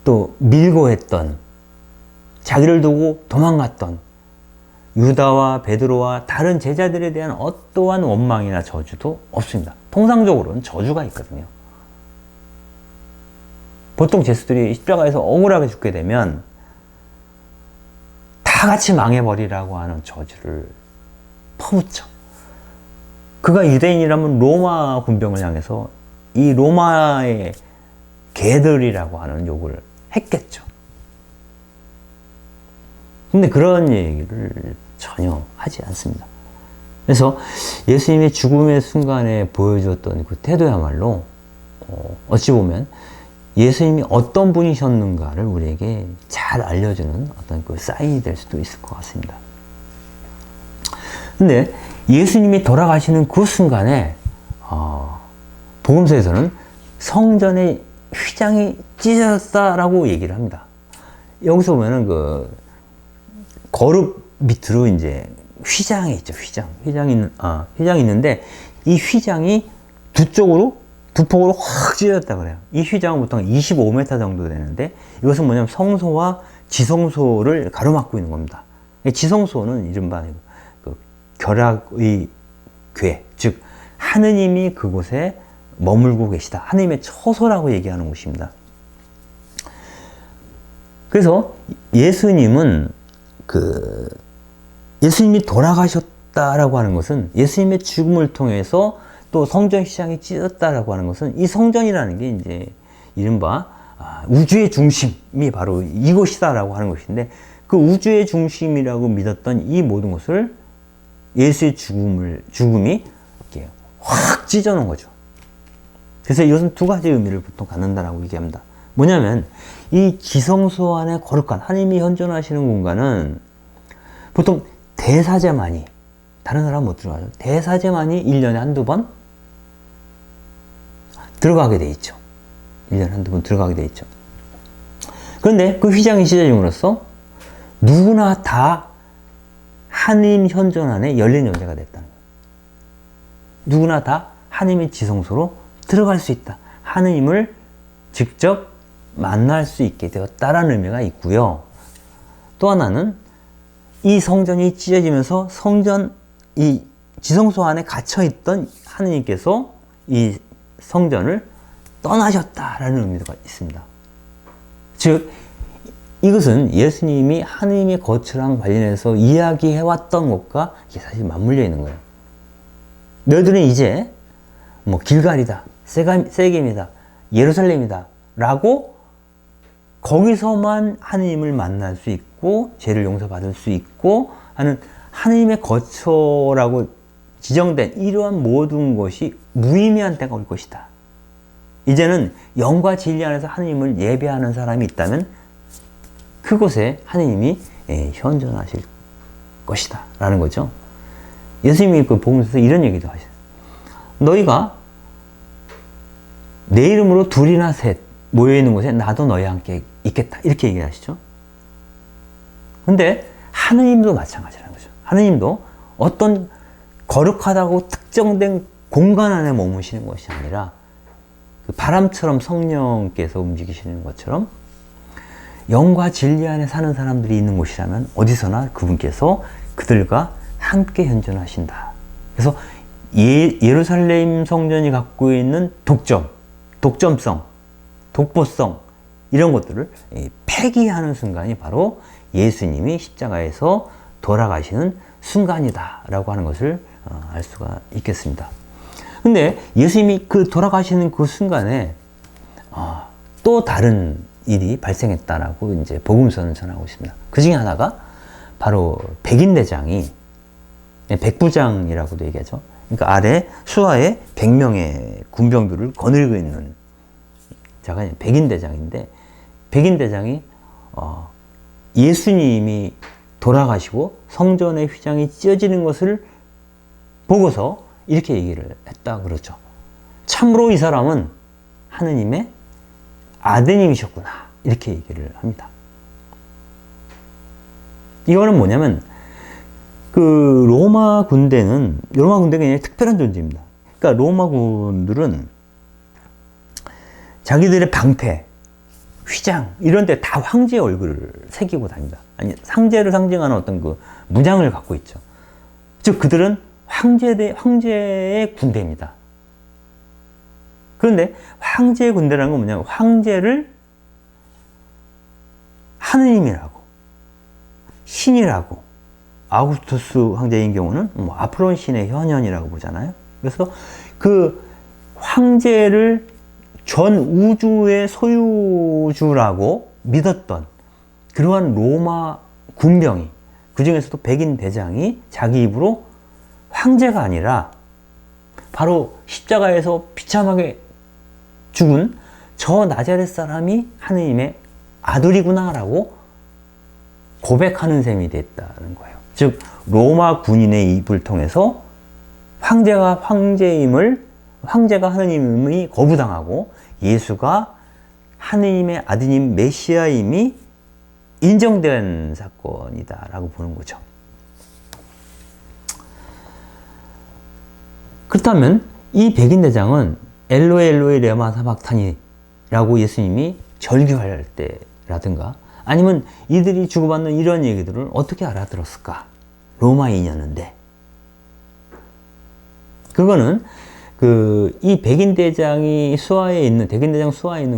또 밀고 했던, 자기를 두고 도망갔던 유다와 베드로와 다른 제자들에 대한 어떠한 원망이나 저주도 없습니다. 통상적으로는 저주가 있거든요. 보통 제수들이 십자가에서 억울하게 죽게 되면 다 같이 망해버리라고 하는 저주를 퍼붓죠. 그가 유대인이라면 로마 군병을 향해서 이 로마의 개들이라고 하는 욕을 했겠죠. 근데 그런 얘기를 전혀 하지 않습니다. 그래서 예수님의 죽음의 순간에 보여주었던 그 태도야말로 어찌 보면 예수님이 어떤 분이셨는가를 우리에게 잘 알려주는 어떤 그 사인이 될 수도 있을 것 같습니다. 근데 예수님이 돌아가시는 그 순간에 복음서에서는 성전의 휘장이 찢어졌다라고 얘기를 합니다. 여기서 보면은 거룩 밑으로 이제 휘장이 있죠. 휘장이 있는데 이 휘장이 두 폭으로 확 찢어졌다 그래요. 이 휘장은 보통 25m 정도 되는데, 이것은 뭐냐면 성소와 지성소를 가로막고 있는 겁니다. 지성소는 이른바 결약의 궤, 즉 하느님이 그곳에 머물고 계시다, 하느님의 처소라고 얘기하는 곳입니다. 그래서 예수님이 돌아가셨다라고 하는 것은, 예수님의 죽음을 통해서 또 성전 휘장이 찢었다라고 하는 것은, 이 성전이라는 게 이제 이른바 우주의 중심이 바로 이곳이다라고 하는 것인데, 그 우주의 중심이라고 믿었던 이 모든 것을 예수의 죽음이 이렇게 확 찢어놓은 거죠. 그래서 이것은 두 가지 의미를 보통 갖는다라고 얘기합니다. 뭐냐면 이 지성소 안에 거룩한 하나님이 현존하시는 공간은 보통 대사제만이, 다른 사람은 못 들어가죠. 대사제만이 1년에 한두 번 들어가게 돼 있죠. 1년에 한두 번 들어가게 돼 있죠. 그런데 그 휘장이 찢어짐으로써 누구나 다 하나님 현존 안에 열린 존재가 됐다는 거예요. 누구나 다 하나님의 지성소로 들어갈 수 있다. 하나님을 직접 만날 수 있게 되었다라는 의미가 있고요. 또 하나는 이 성전이 찢어지면서 이 지성소 안에 갇혀있던 하느님께서 이 성전을 떠나셨다라는 의미가 있습니다. 즉, 이것은 예수님이 하느님의 거처랑 관련해서 이야기해왔던 것과 이게 사실 맞물려 있는 거예요. 너희들은 이제 길갈이다, 세겜이다, 예루살렘이다 라고 거기서만 하느님을 만날 수 있고 죄를 용서받을 수 있고 하는 하느님의 거처라고 지정된 이러한 모든 것이 무의미한 때가 올 것이다. 이제는 영과 진리 안에서 하느님을 예배하는 사람이 있다면 그곳에 하느님이 현존하실 것이다 라는 거죠. 예수님이 그 복음서에서 이런 얘기도 하셨어요. 너희가 내 이름으로 둘이나 셋 모여있는 곳에 나도 너희와 함께 있겠다 이렇게 얘기하시죠. 근데 하느님도 마찬가지라는 거죠. 하느님도 어떤 거룩하다고 특정된 공간 안에 머무시는 것이 아니라 그 바람처럼 성령께서 움직이시는 것처럼 영과 진리 안에 사는 사람들이 있는 곳이라면 어디서나 그분께서 그들과 함께 현존하신다. 그래서 예루살렘 성전이 갖고 있는 독점성, 독보성 이런 것들을 폐기하는 순간이 바로 예수님이 십자가에서 돌아가시는 순간이다 라고 하는 것을 알 수가 있겠습니다. 근데 예수님이 그 돌아가시는 그 순간에 또 다른 일이 발생했다라고 이제 복음서는 전하고 있습니다. 그 중에 하나가 바로 백인대장이 백부장이라고도 얘기하죠. 그러니까 아래 수하에 100명의 군병들을 거느리고 있는 자가 백인대장인데 백인대장이 예수님이 돌아가시고 성전의 휘장이 찢어지는 것을 보고서 이렇게 얘기를 했다 그러죠. 참으로 이 사람은 하느님의 아드님이셨구나 이렇게 얘기를 합니다. 이거는 뭐냐면 그 로마 군대가 굉장히 특별한 존재입니다. 그러니까 로마군들은 자기들의 방패, 휘장 이런 데 다 황제의 얼굴을 새기고 다닙니다. 아니 황제를 상징하는 어떤 그 문양을 갖고 있죠. 즉 그들은 황제의 군대입니다. 그런데 황제의 군대라는 건 뭐냐면 황제를 하느님이라고 신이라고 아우구스투스 황제인 경우는 아폴론 신의 현현이라고 보잖아요. 그래서 그 황제를 전 우주의 소유주라고 믿었던 그러한 로마 군병이 그 중에서도 백인 대장이 자기 입으로 황제가 아니라 바로 십자가에서 비참하게 죽은 저 나자렛 사람이 하느님의 아들이구나라고 고백하는 셈이 됐다는 거예요. 즉 로마 군인의 입을 통해서 황제가 하느님이 거부당하고 예수가 하느님의 아드님 메시아임이 인정된 사건이다라고 보는 거죠. 그렇다면 이 백인대장은 엘로에 레마 사박타니라고 예수님이 절규할 때라든가 아니면 이들이 주고받는 이런 얘기들을 어떻게 알아들었을까? 로마인이었는데 그거는 이 백인대장 수하에 있는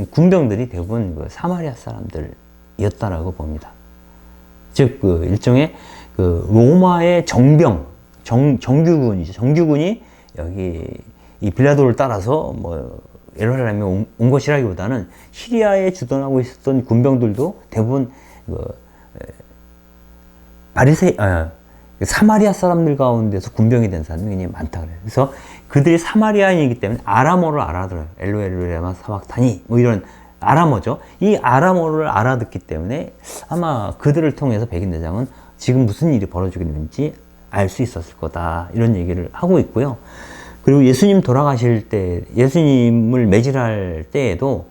군병들이 대부분 그 사마리아 사람들이었다라고 봅니다. 즉 일종의 로마의 정규군이죠. 정규군이 여기 이 빌라도를 따라서 예루살렘에 온 것이라기보다는 시리아에 주둔하고 있었던 군병들도 대부분 사마리아 사람들 가운데서 군병이 된 사람이 굉장히 많다 그래요. 그래서 그들이 사마리아인이기 때문에 아람어를 알아들어요. 엘로에르레마 사박타니 이런 아람어죠. 이 아람어를 알아듣기 때문에 아마 그들을 통해서 백인대장은 지금 무슨 일이 벌어지고 있는지 알 수 있었을 거다 이런 얘기를 하고 있고요. 그리고 예수님 돌아가실 때 예수님을 매질할 때에도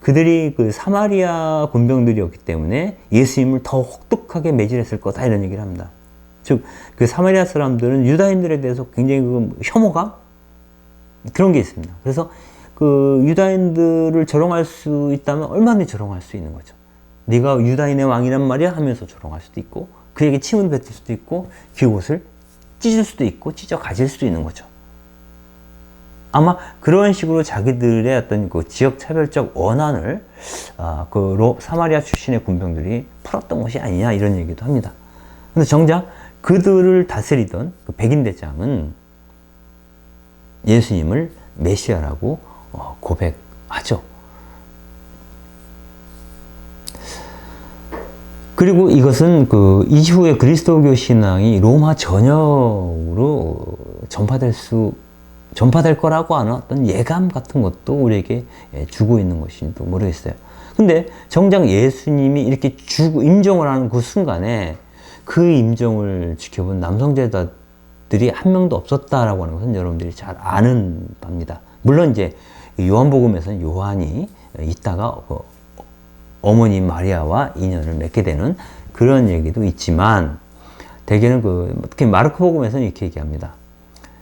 그들이 그 사마리아 군병들이었기 때문에 예수님을 더 혹독하게 매질했을 거다 이런 얘기를 합니다. 즉 그 사마리아 사람들은 유다인들에 대해서 굉장히 혐오감 그런 게 있습니다. 그래서 그 유다인들을 조롱할 수 있다면 얼마든지 조롱할 수 있는 거죠. 네가 유다인의 왕이란 말이야 하면서 조롱할 수도 있고 그에게 침을 뱉을 수도 있고 귀옷을 찢을 수도 있고 찢어 가질 수도 있는 거죠. 아마 그런 식으로 자기들의 어떤 그 지역 차별적 원한을 사마리아 출신의 군병들이 풀었던 것이 아니냐 이런 얘기도 합니다. 근데 정작 그들을 다스리던 그 백인대장은 예수님을 메시아라고 고백하죠. 그리고 이것은 그 이후에 그리스도교 신앙이 로마 전역으로 전파될 거라고 하는 어떤 예감 같은 것도 우리에게 주고 있는 것인지도 모르겠어요. 근데 정작 예수님이 이렇게 임종을 하는 그 순간에 그 임종을 지켜본 남성 제자들이 한 명도 없었다라고 하는 것은 여러분들이 잘 아는 바입니다. 물론 이제 요한복음에서는 요한이 있다가 어머니 마리아와 인연을 맺게 되는 그런 얘기도 있지만, 대개는 특히 마르코복음에서는 이렇게 얘기합니다.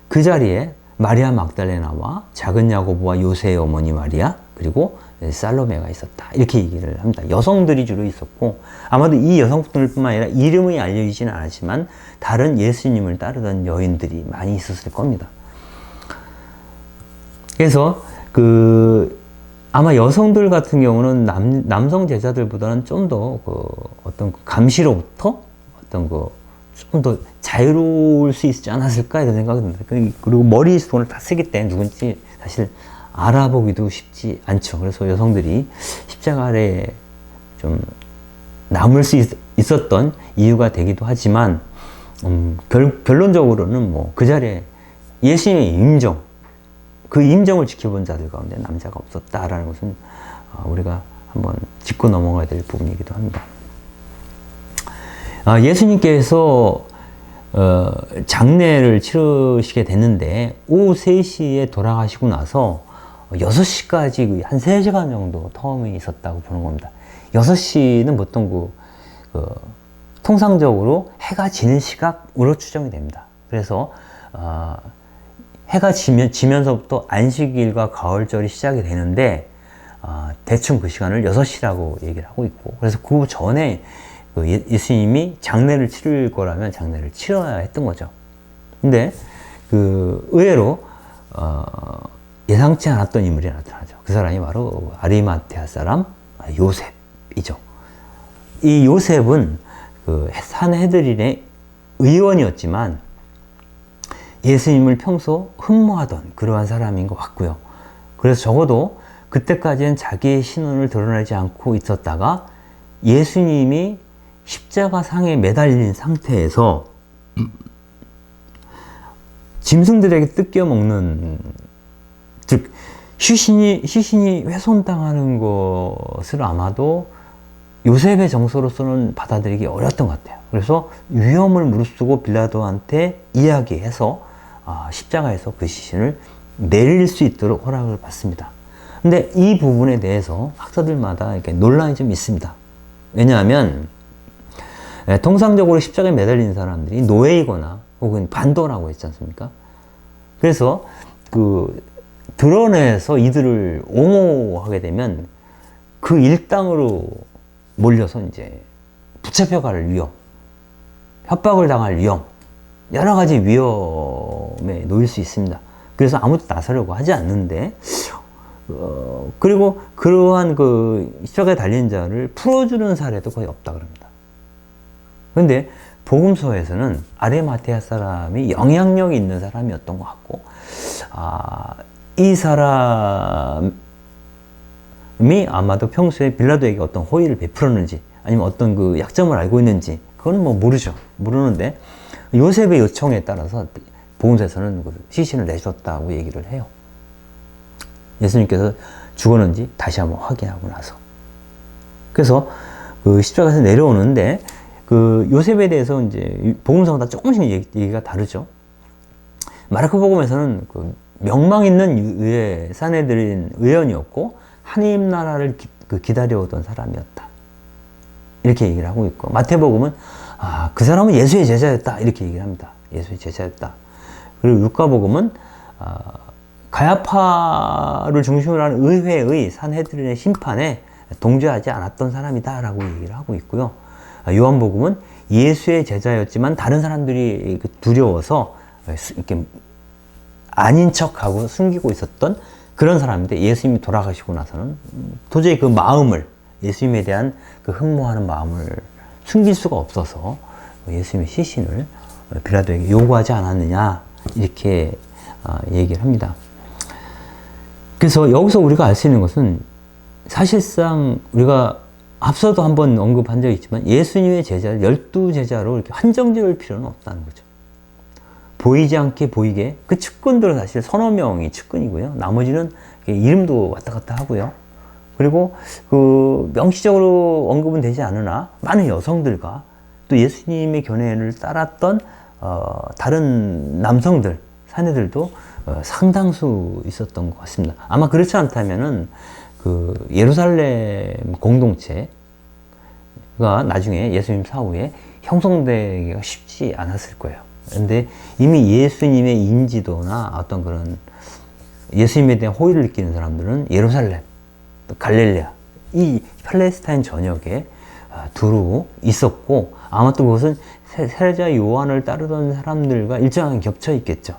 그 자리에 마리아 막달레나와 작은 야고보와 요새의 어머니 마리아, 그리고 살로메가 있었다, 이렇게 얘기를 합니다. 여성들이 주로 있었고, 아마도 이 여성들뿐만 아니라 이름이 알려지지는 않았지만 다른 예수님을 따르던 여인들이 많이 있었을 겁니다. 그래서 아마 여성들 같은 경우는 남성 제자들보다는 좀 더 어떤 감시로부터 좀 더 자유로울 수 있지 않았을까 이런 생각이 듭니다. 그리고 머리손을 다 쓰기 때문에 누군지 사실 알아보기도 쉽지 않죠. 그래서 여성들이 십자가 아래에 좀 남을 수 있었던 이유가 되기도 하지만, 결론적으로는 뭐 그 자리에 예수님의 임종, 그 임종을 지켜본 자들 가운데 남자가 없었다라는 것은 우리가 한번 짚고 넘어가야 될 부분이기도 합니다. 예수님께서 장례를 치르시게 됐는데 오후 3시에 돌아가시고 나서 6시까지 한 3시간 정도 텀이 있었다고 보는 겁니다. 6시는 보통 통상적으로 해가 지는 시각으로 추정이 됩니다. 그래서 해가 지면서부터 안식일과 가을절이 시작이 되는데, 대충 그 시간을 6시라고 얘기를 하고 있고, 그래서 그 전에 예수님이 장례를 치를 거라면 장례를 치러야 했던 거죠. 근데 의외로 예상치 않았던 인물이 나타나죠. 그 사람이 바로 아리마테아 사람 요셉이죠. 이 요셉은 산헤드린의 의원이었지만 예수님을 평소 흠모하던 그러한 사람인 것 같고요. 그래서 적어도 그때까지는 자기의 신원을 드러내지 않고 있었다가 예수님이 십자가 상에 매달린 상태에서 짐승들에게 뜯겨 먹는, 즉 시신이 훼손당하는 것을 아마도 요셉의 정서로서는 받아들이기 어려웠던 것 같아요. 그래서 위험을 무릅쓰고 빌라도한테 이야기해서 십자가에서 그 시신을 내릴 수 있도록 허락을 받습니다. 근데 이 부분에 대해서 학자들마다 이렇게 논란이 좀 있습니다. 왜냐하면 통상적으로 십자가에 매달린 사람들이 노예이거나 혹은 반도라고 했지 않습니까? 그래서 드러내서 이들을 옹호하게 되면 그 일당으로 몰려서 이제 붙잡혀갈 위험, 협박을 당할 위험, 여러 가지 위험에 놓일 수 있습니다. 그래서 아무도 나서려고 하지 않는데, 그리고 그러한 십자가에 달린 자를 풀어주는 사례도 거의 없다 그럽니다. 그런데 복음서에서는 아리마테아 사람이 영향력이 있는 사람이었던 것 같고, 이 사람이 아마도 평소에 빌라도에게 어떤 호의를 베풀었는지 아니면 어떤 약점을 알고 있는지 그건 뭐 모르는데 요셉의 요청에 따라서 복음서에서는 시신을 내줬다고 얘기를 해요. 예수님께서 죽었는지 다시 한번 확인하고 나서. 그래서 십자가에서 내려오는데 요셉에 대해서 이제 복음서마다 조금씩 얘기가 다르죠. 마르코 복음에서는 명망 있는 산헤드린 의원이었고 하나님 나라를 기다려오던 사람이었다, 이렇게 얘기를 하고 있고, 마태복음은 그 사람은 예수의 제자였다, 이렇게 얘기를 합니다. 예수의 제자였다. 그리고 루카복음은 가야파를 중심으로 하는 의회의 산헤드린의 심판에 동조하지 않았던 사람이다 라고 얘기를 하고 있고요. 요한복음은 예수의 제자였지만 다른 사람들이 두려워서 이렇게 아닌 척하고 숨기고 있었던 그런 사람인데, 예수님이 돌아가시고 나서는 도저히 그 마음을, 예수님에 대한 흠모하는 마음을 숨길 수가 없어서 예수님의 시신을 빌라도에게 요구하지 않았느냐, 이렇게 얘기를 합니다. 그래서 여기서 우리가 알 수 있는 것은 사실상 우리가 앞서도 한번 언급한 적이 있지만 예수님의 제자를 12제자로 이렇게 한정 지을 필요는 없다는 거죠. 보이지 않게 보이게, 그 측근들은 사실 서너 명이 측근이고요. 나머지는 이름도 왔다 갔다 하고요. 그리고 그 명시적으로 언급은 되지 않으나 많은 여성들과 또 예수님의 견해를 따랐던 다른 남성들, 사내들도 상당수 있었던 것 같습니다. 아마 그렇지 않다면은 그 예루살렘 공동체가 나중에 예수님 사후에 형성되기가 쉽지 않았을 거예요. 근데 이미 예수님의 인지도나 어떤 그런 예수님에 대한 호의를 느끼는 사람들은 예루살렘, 또 갈릴레아, 이 팔레스타인 전역에 두루 있었고, 아마 또 그것은 세례자 요한을 따르던 사람들과 일정하게 겹쳐 있겠죠.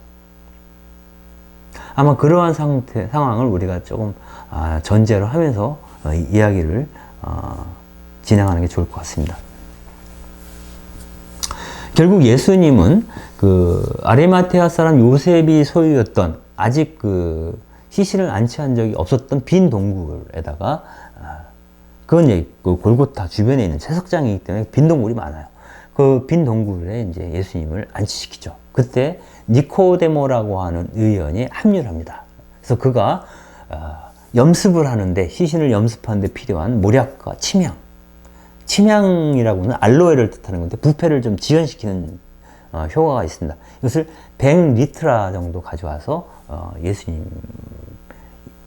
아마 그러한 상황을 우리가 조금 전제로 하면서 이야기를 진행하는 게 좋을 것 같습니다. 결국 예수님은 그 아리마테아 사람 요셉이 소유였던, 아직 그 시신을 안치한 적이 없었던 빈 동굴에다가, 그건 그 골고타 주변에 있는 채석장이기 때문에 빈 동굴이 많아요. 그 빈 동굴에 이제 예수님을 안치시키죠. 그때 니코데모라고 하는 의원이 합류를 합니다. 그래서 그가 염습을 하는데, 시신을 염습하는데 필요한 모략과 침향이라고는 알로에를 뜻하는 건데, 부패를 좀 지연시키는 효과가 있습니다. 이것을 100리트라 정도 가져와서 예수님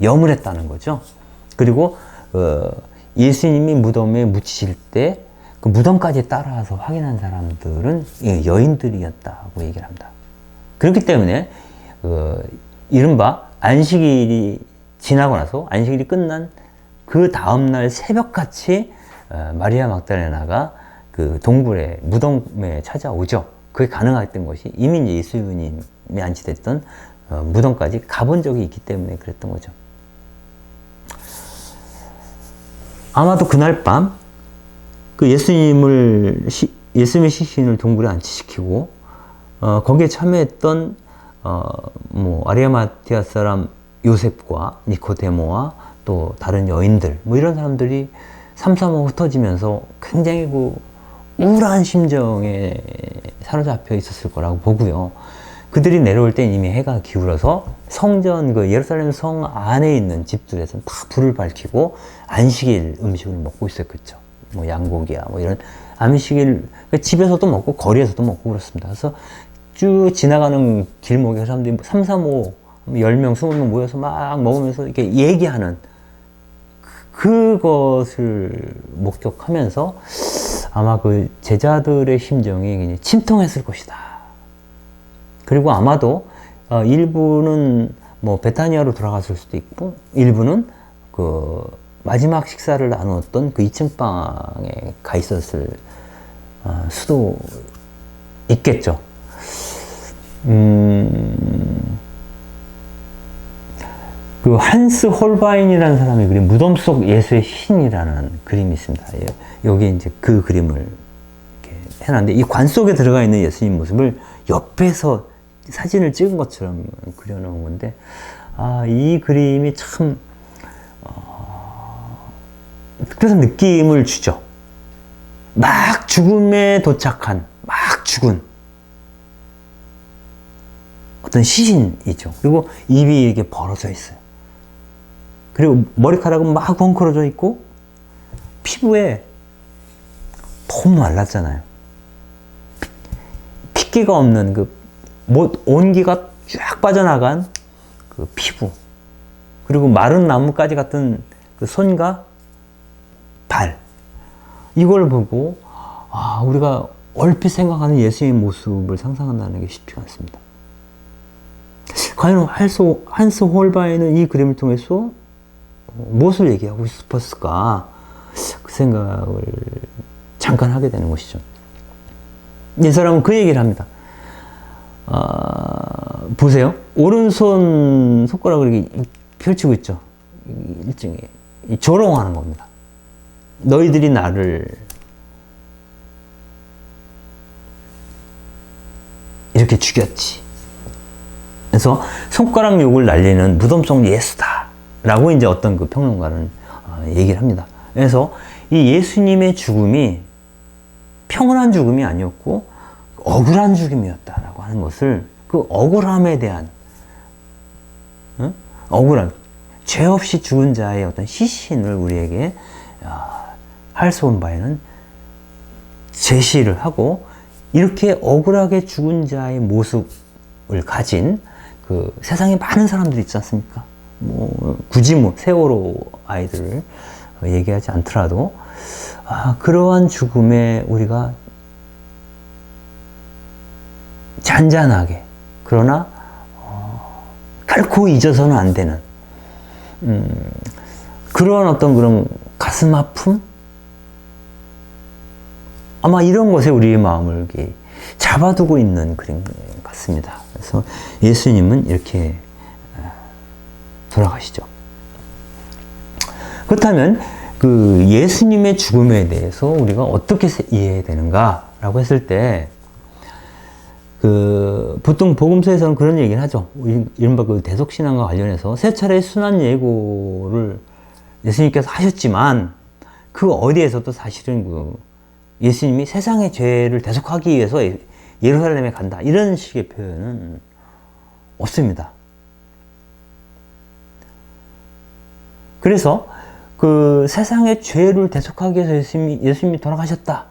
염을 했다는 거죠. 그리고 예수님이 무덤에 묻히실 때 그 무덤까지 따라와서 확인한 사람들은 여인들이었다고 얘기를 합니다. 그렇기 때문에 이른바 안식일이 지나고 나서, 안식일이 끝난 그 다음날 새벽같이 마리아 막달레나가 그 동굴에, 무덤에 찾아오죠. 그게 가능했던 것이 이미 예수님이 안치됐던 무덤까지 가본 적이 있기 때문에 그랬던 거죠. 아마도 그날 밤 그 예수님의 시신을 동굴에 안치시키고 거기에 참여했던 아리마티아 사람 요셉과 니코데모와 또 다른 여인들, 이런 사람들이 삼삼오오 흩어지면서 굉장히 우울한 심정에 사로잡혀 있었을 거라고 보고요. 그들이 내려올 때 이미 해가 기울어서 성전, 그 예루살렘 성 안에 있는 집들에서는 다 불을 밝히고 안식일 음식을 먹고 있었겠죠. 양고기야, 이런 안식일, 집에서도 먹고 거리에서도 먹고 그렇습니다. 그래서 쭉 지나가는 길목에 사람들이 3, 3, 5, 10명, 20명 모여서 막 먹으면서 이렇게 얘기하는 그것을 목격하면서 아마 그 제자들의 심정이 침통했을 것이다. 그리고 아마도 일부는 베타니아로 돌아갔을 수도 있고, 일부는 그 마지막 식사를 나누었던 그 2층 방에 가 있었을 수도 있겠죠. 그 한스 홀바인이라는 사람이 그린 무덤 속 예수의 신이라는 그림이 있습니다. 여기 이제 그 그림을 이렇게 해놨는데, 이 관 속에 들어가 있는 예수님 모습을 옆에서 사진을 찍은 것처럼 그려놓은 건데, 이 그림이 참 특별한 느낌을 주죠. 막 죽음에 도착한, 막 죽은 어떤 시신이죠. 그리고 입이 이렇게 벌어져 있어요. 그리고 머리카락은 막 벙클어져 있고, 피부에 너무 말랐잖아요. 핏기가 없는 온기가 쫙 빠져나간 그 피부, 그리고 마른 나뭇가지 같은 그 손과 발, 이걸 보고 우리가 얼핏 생각하는 예수님의 모습을 상상한다는 게 쉽지가 않습니다. 과연 한스 홀바이는 이 그림을 통해서 무엇을 얘기하고 싶었을까, 그 생각을 잠깐 하게 되는 것이죠. 이 사람은 그 얘기를 합니다. 보세요. 오른손 손가락을 이렇게 펼치고 있죠. 일종의 조롱하는 겁니다. 너희들이 나를 이렇게 죽였지. 그래서 손가락 욕을 날리는 무덤 속 예수다 라고 이제 어떤 그 평론가는 얘기를 합니다. 그래서 이 예수님의 죽음이 평온한 죽음이 아니었고 억울한 죽음이었다라고 하는 것을, 그 억울함에 대한, 억울함, 죄 없이 죽은 자의 어떤 시신을 우리에게 할수온 바에는 제시를 하고, 이렇게 억울하게 죽은 자의 모습을 가진 그 세상에 많은 사람들이 있지 않습니까? 굳이 세월호 아이들을 얘기하지 않더라도, 그러한 죽음에 우리가 잔잔하게, 그러나 결코 잊어서는 안 되는 그런 어떤 그런 가슴 아픔, 아마 이런 것에 우리의 마음을 이렇게 잡아두고 있는 그림 같습니다. 그래서 예수님은 이렇게 돌아가시죠. 그렇다면 그 예수님의 죽음에 대해서 우리가 어떻게 이해해야 되는가라고 했을 때, 보통 복음서에서는 그런 얘기를 하죠. 이른바 그 대속신앙과 관련해서 세 차례 순환 예고를 예수님께서 하셨지만, 그 어디에서도 사실은 예수님이 세상의 죄를 대속하기 위해서 예루살렘에 간다, 이런 식의 표현은 없습니다. 그래서 그 세상의 죄를 대속하기 위해서 예수님이 돌아가셨다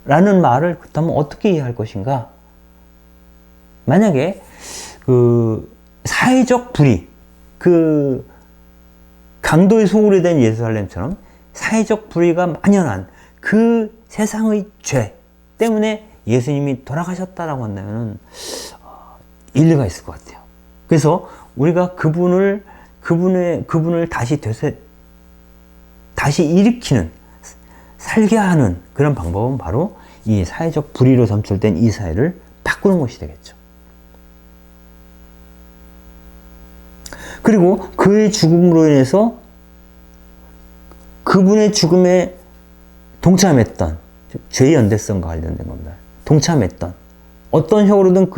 라는 말을 그렇다면 어떻게 이해할 것인가? 만약에 그 사회적 불의, 그 강도의 소굴이 된 예루살렘처럼 사회적 불의가 만연한 그 세상의 죄 때문에 예수님이 돌아가셨다라고 한다면 일리가 있을 것 같아요. 그래서 우리가 그분을 다시 일으키는, 살게 하는 그런 방법은 바로 이 사회적 불의로 점철된 이 사회를 바꾸는 것이 되겠죠. 그리고 그의 죽음으로 인해서 그분의 죽음에 동참했던, 죄의 연대성과 관련된 겁니다. 동참했던, 어떤 형으로든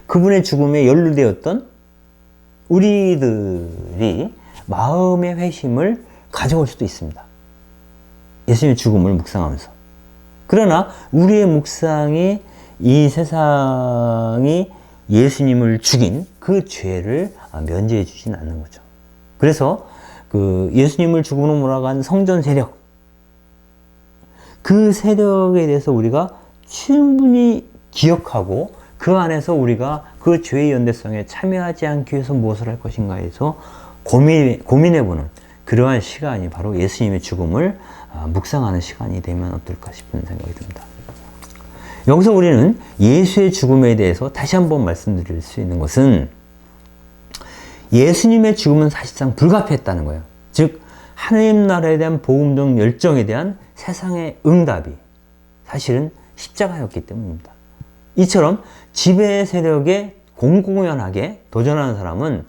그분의 죽음에 연루되었던 우리들이 마음의 회심을 가져올 수도 있습니다. 예수님의 죽음을 묵상하면서. 그러나 우리의 묵상이 이 세상이 예수님을 죽인 그 죄를 면제해 주진 않는 거죠. 그래서 그 예수님을 죽음으로 몰아간 성전 세력, 그 세력에 대해서 우리가 충분히 기억하고, 그 안에서 우리가 그 죄의 연대성에 참여하지 않기 위해서 무엇을 할 것인가에 대해서 고민해보는 그러한 시간이 바로 예수님의 죽음을 묵상하는 시간이 되면 어떨까 싶은 생각이 듭니다. 여기서 우리는 예수의 죽음에 대해서 다시 한번 말씀드릴 수 있는 것은, 예수님의 죽음은 사실상 불가피했다는 거예요. 즉 하나님 나라에 대한 복음적 열정에 대한 세상의 응답이 사실은 십자가였기 때문입니다. 이처럼 지배 세력에 공공연하게 도전하는 사람은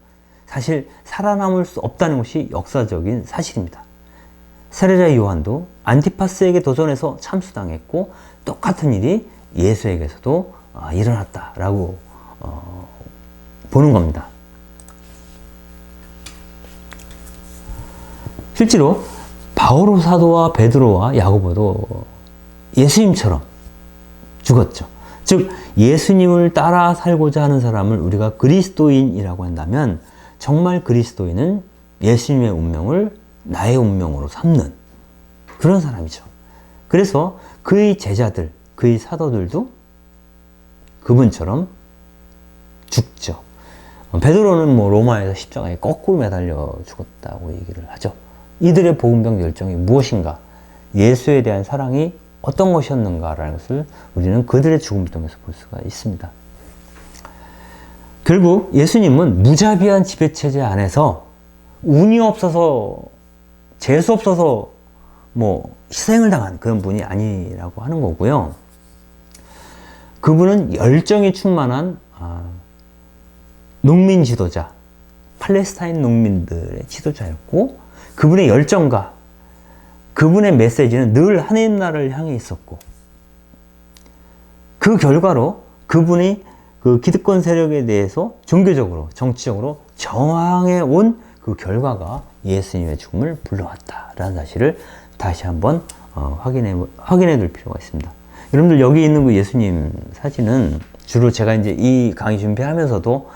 사실 살아남을 수 없다는 것이 역사적인 사실입니다. 세례자 요한도 안티파스에게 도전해서 참수당했고, 똑같은 일이 예수에게서도 일어났다라고 보는 겁니다. 실제로 바오로 사도와 베드로와 야고보도 예수님처럼 죽었죠. 즉 예수님을 따라 살고자 하는 사람을 우리가 그리스도인이라고 한다면, 정말 그리스도인은 예수님의 운명을 나의 운명으로 삼는 그런 사람이죠. 그래서 그의 제자들, 그의 사도들도 그분처럼 죽죠. 베드로는 로마에서 십자가에 거꾸로 매달려 죽었다고 얘기를 하죠. 이들의 복음적 열정이 무엇인가, 예수에 대한 사랑이 어떤 것이었는가라는 것을 우리는 그들의 죽음을 통해서 볼 수가 있습니다. 결국 예수님은 무자비한 지배체제 안에서 운이 없어서, 재수 없어서 희생을 당한 그런 분이 아니라고 하는 거고요. 그분은 열정이 충만한 농민 지도자, 팔레스타인 농민들의 지도자였고, 그분의 열정과 그분의 메시지는 늘 하나님 나라를 향해 있었고, 그 결과로 그분이 그 기득권 세력에 대해서 종교적으로, 정치적으로 저항해 온 그 결과가 예수님의 죽음을 불러왔다라는 사실을 다시 한번 확인해 둘 필요가 있습니다. 여러분들 여기 있는 그 예수님 사진은 주로 제가 이제 이 강의 준비하면서도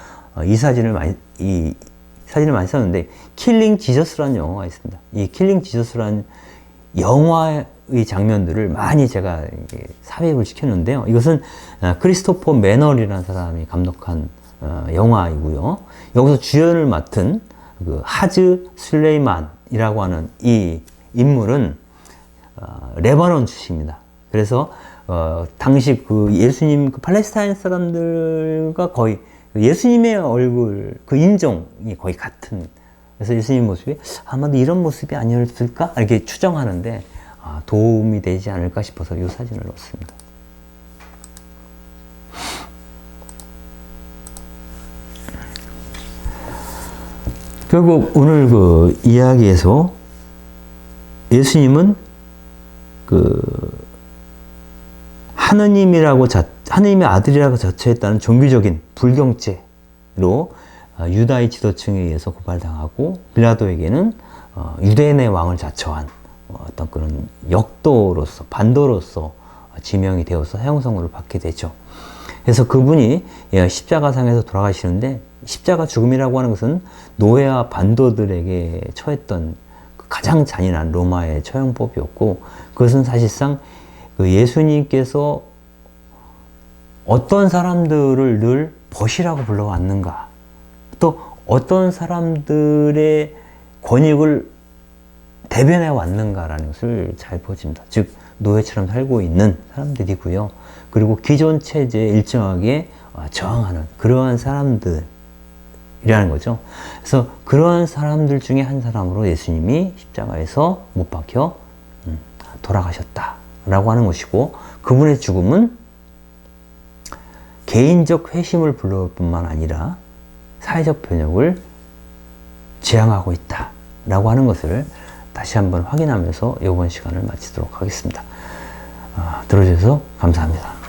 이 사진을 많이 썼는데, 킬링 지저스라는 영화가 있습니다. 이 킬링 지저스라는 영화의 장면들을 많이 제가 삽입을 시켰는데요. 이것은 크리스토퍼 매널이라는 사람이 감독한 영화이고요. 여기서 주연을 맡은 그 하즈 슬레이만이라고 하는 이 인물은 레바논 출신입니다. 그래서 당시 그 예수님, 그 팔레스타인 사람들과 거의 예수님의 얼굴, 그 인종이 거의 같은, 그래서 예수님 모습이 아마도 이런 모습이 아니었을까? 이렇게 추정하는데 도움이 되지 않을까 싶어서 이 사진을 넣었습니다. 결국 오늘 그 이야기에서 예수님은 그 하느님의 아들이라고 자처했다는 종교적인 불경죄로 유다의 지도층에 의해서 고발당하고, 빌라도에게는 유대인의 왕을 자처한 어떤 그런 역도로서, 반도로서 지명이 되어서 사형선고를 받게 되죠. 그래서 그분이 십자가상에서 돌아가시는데, 십자가 죽음이라고 하는 것은 노예와 반도들에게 처했던 가장 잔인한 로마의 처형법이었고, 그것은 사실상 그 예수님께서 어떤 사람들을 늘 벗이라고 불러왔는가, 또 어떤 사람들의 권익을 대변해 왔는가라는 것을 잘 보여집니다. 즉 노예처럼 살고 있는 사람들이고요. 그리고 기존 체제에 일정하게 저항하는 그러한 사람들이라는 거죠. 그래서 그러한 사람들 중에 한 사람으로 예수님이 십자가에서 못 박혀 돌아가셨다라고 하는 것이고, 그분의 죽음은 개인적 회심을 불러올 뿐만 아니라 사회적 변혁을 지향하고 있다라고 하는 것을 다시 한번 확인하면서 이번 시간을 마치도록 하겠습니다. 들어주셔서 감사합니다.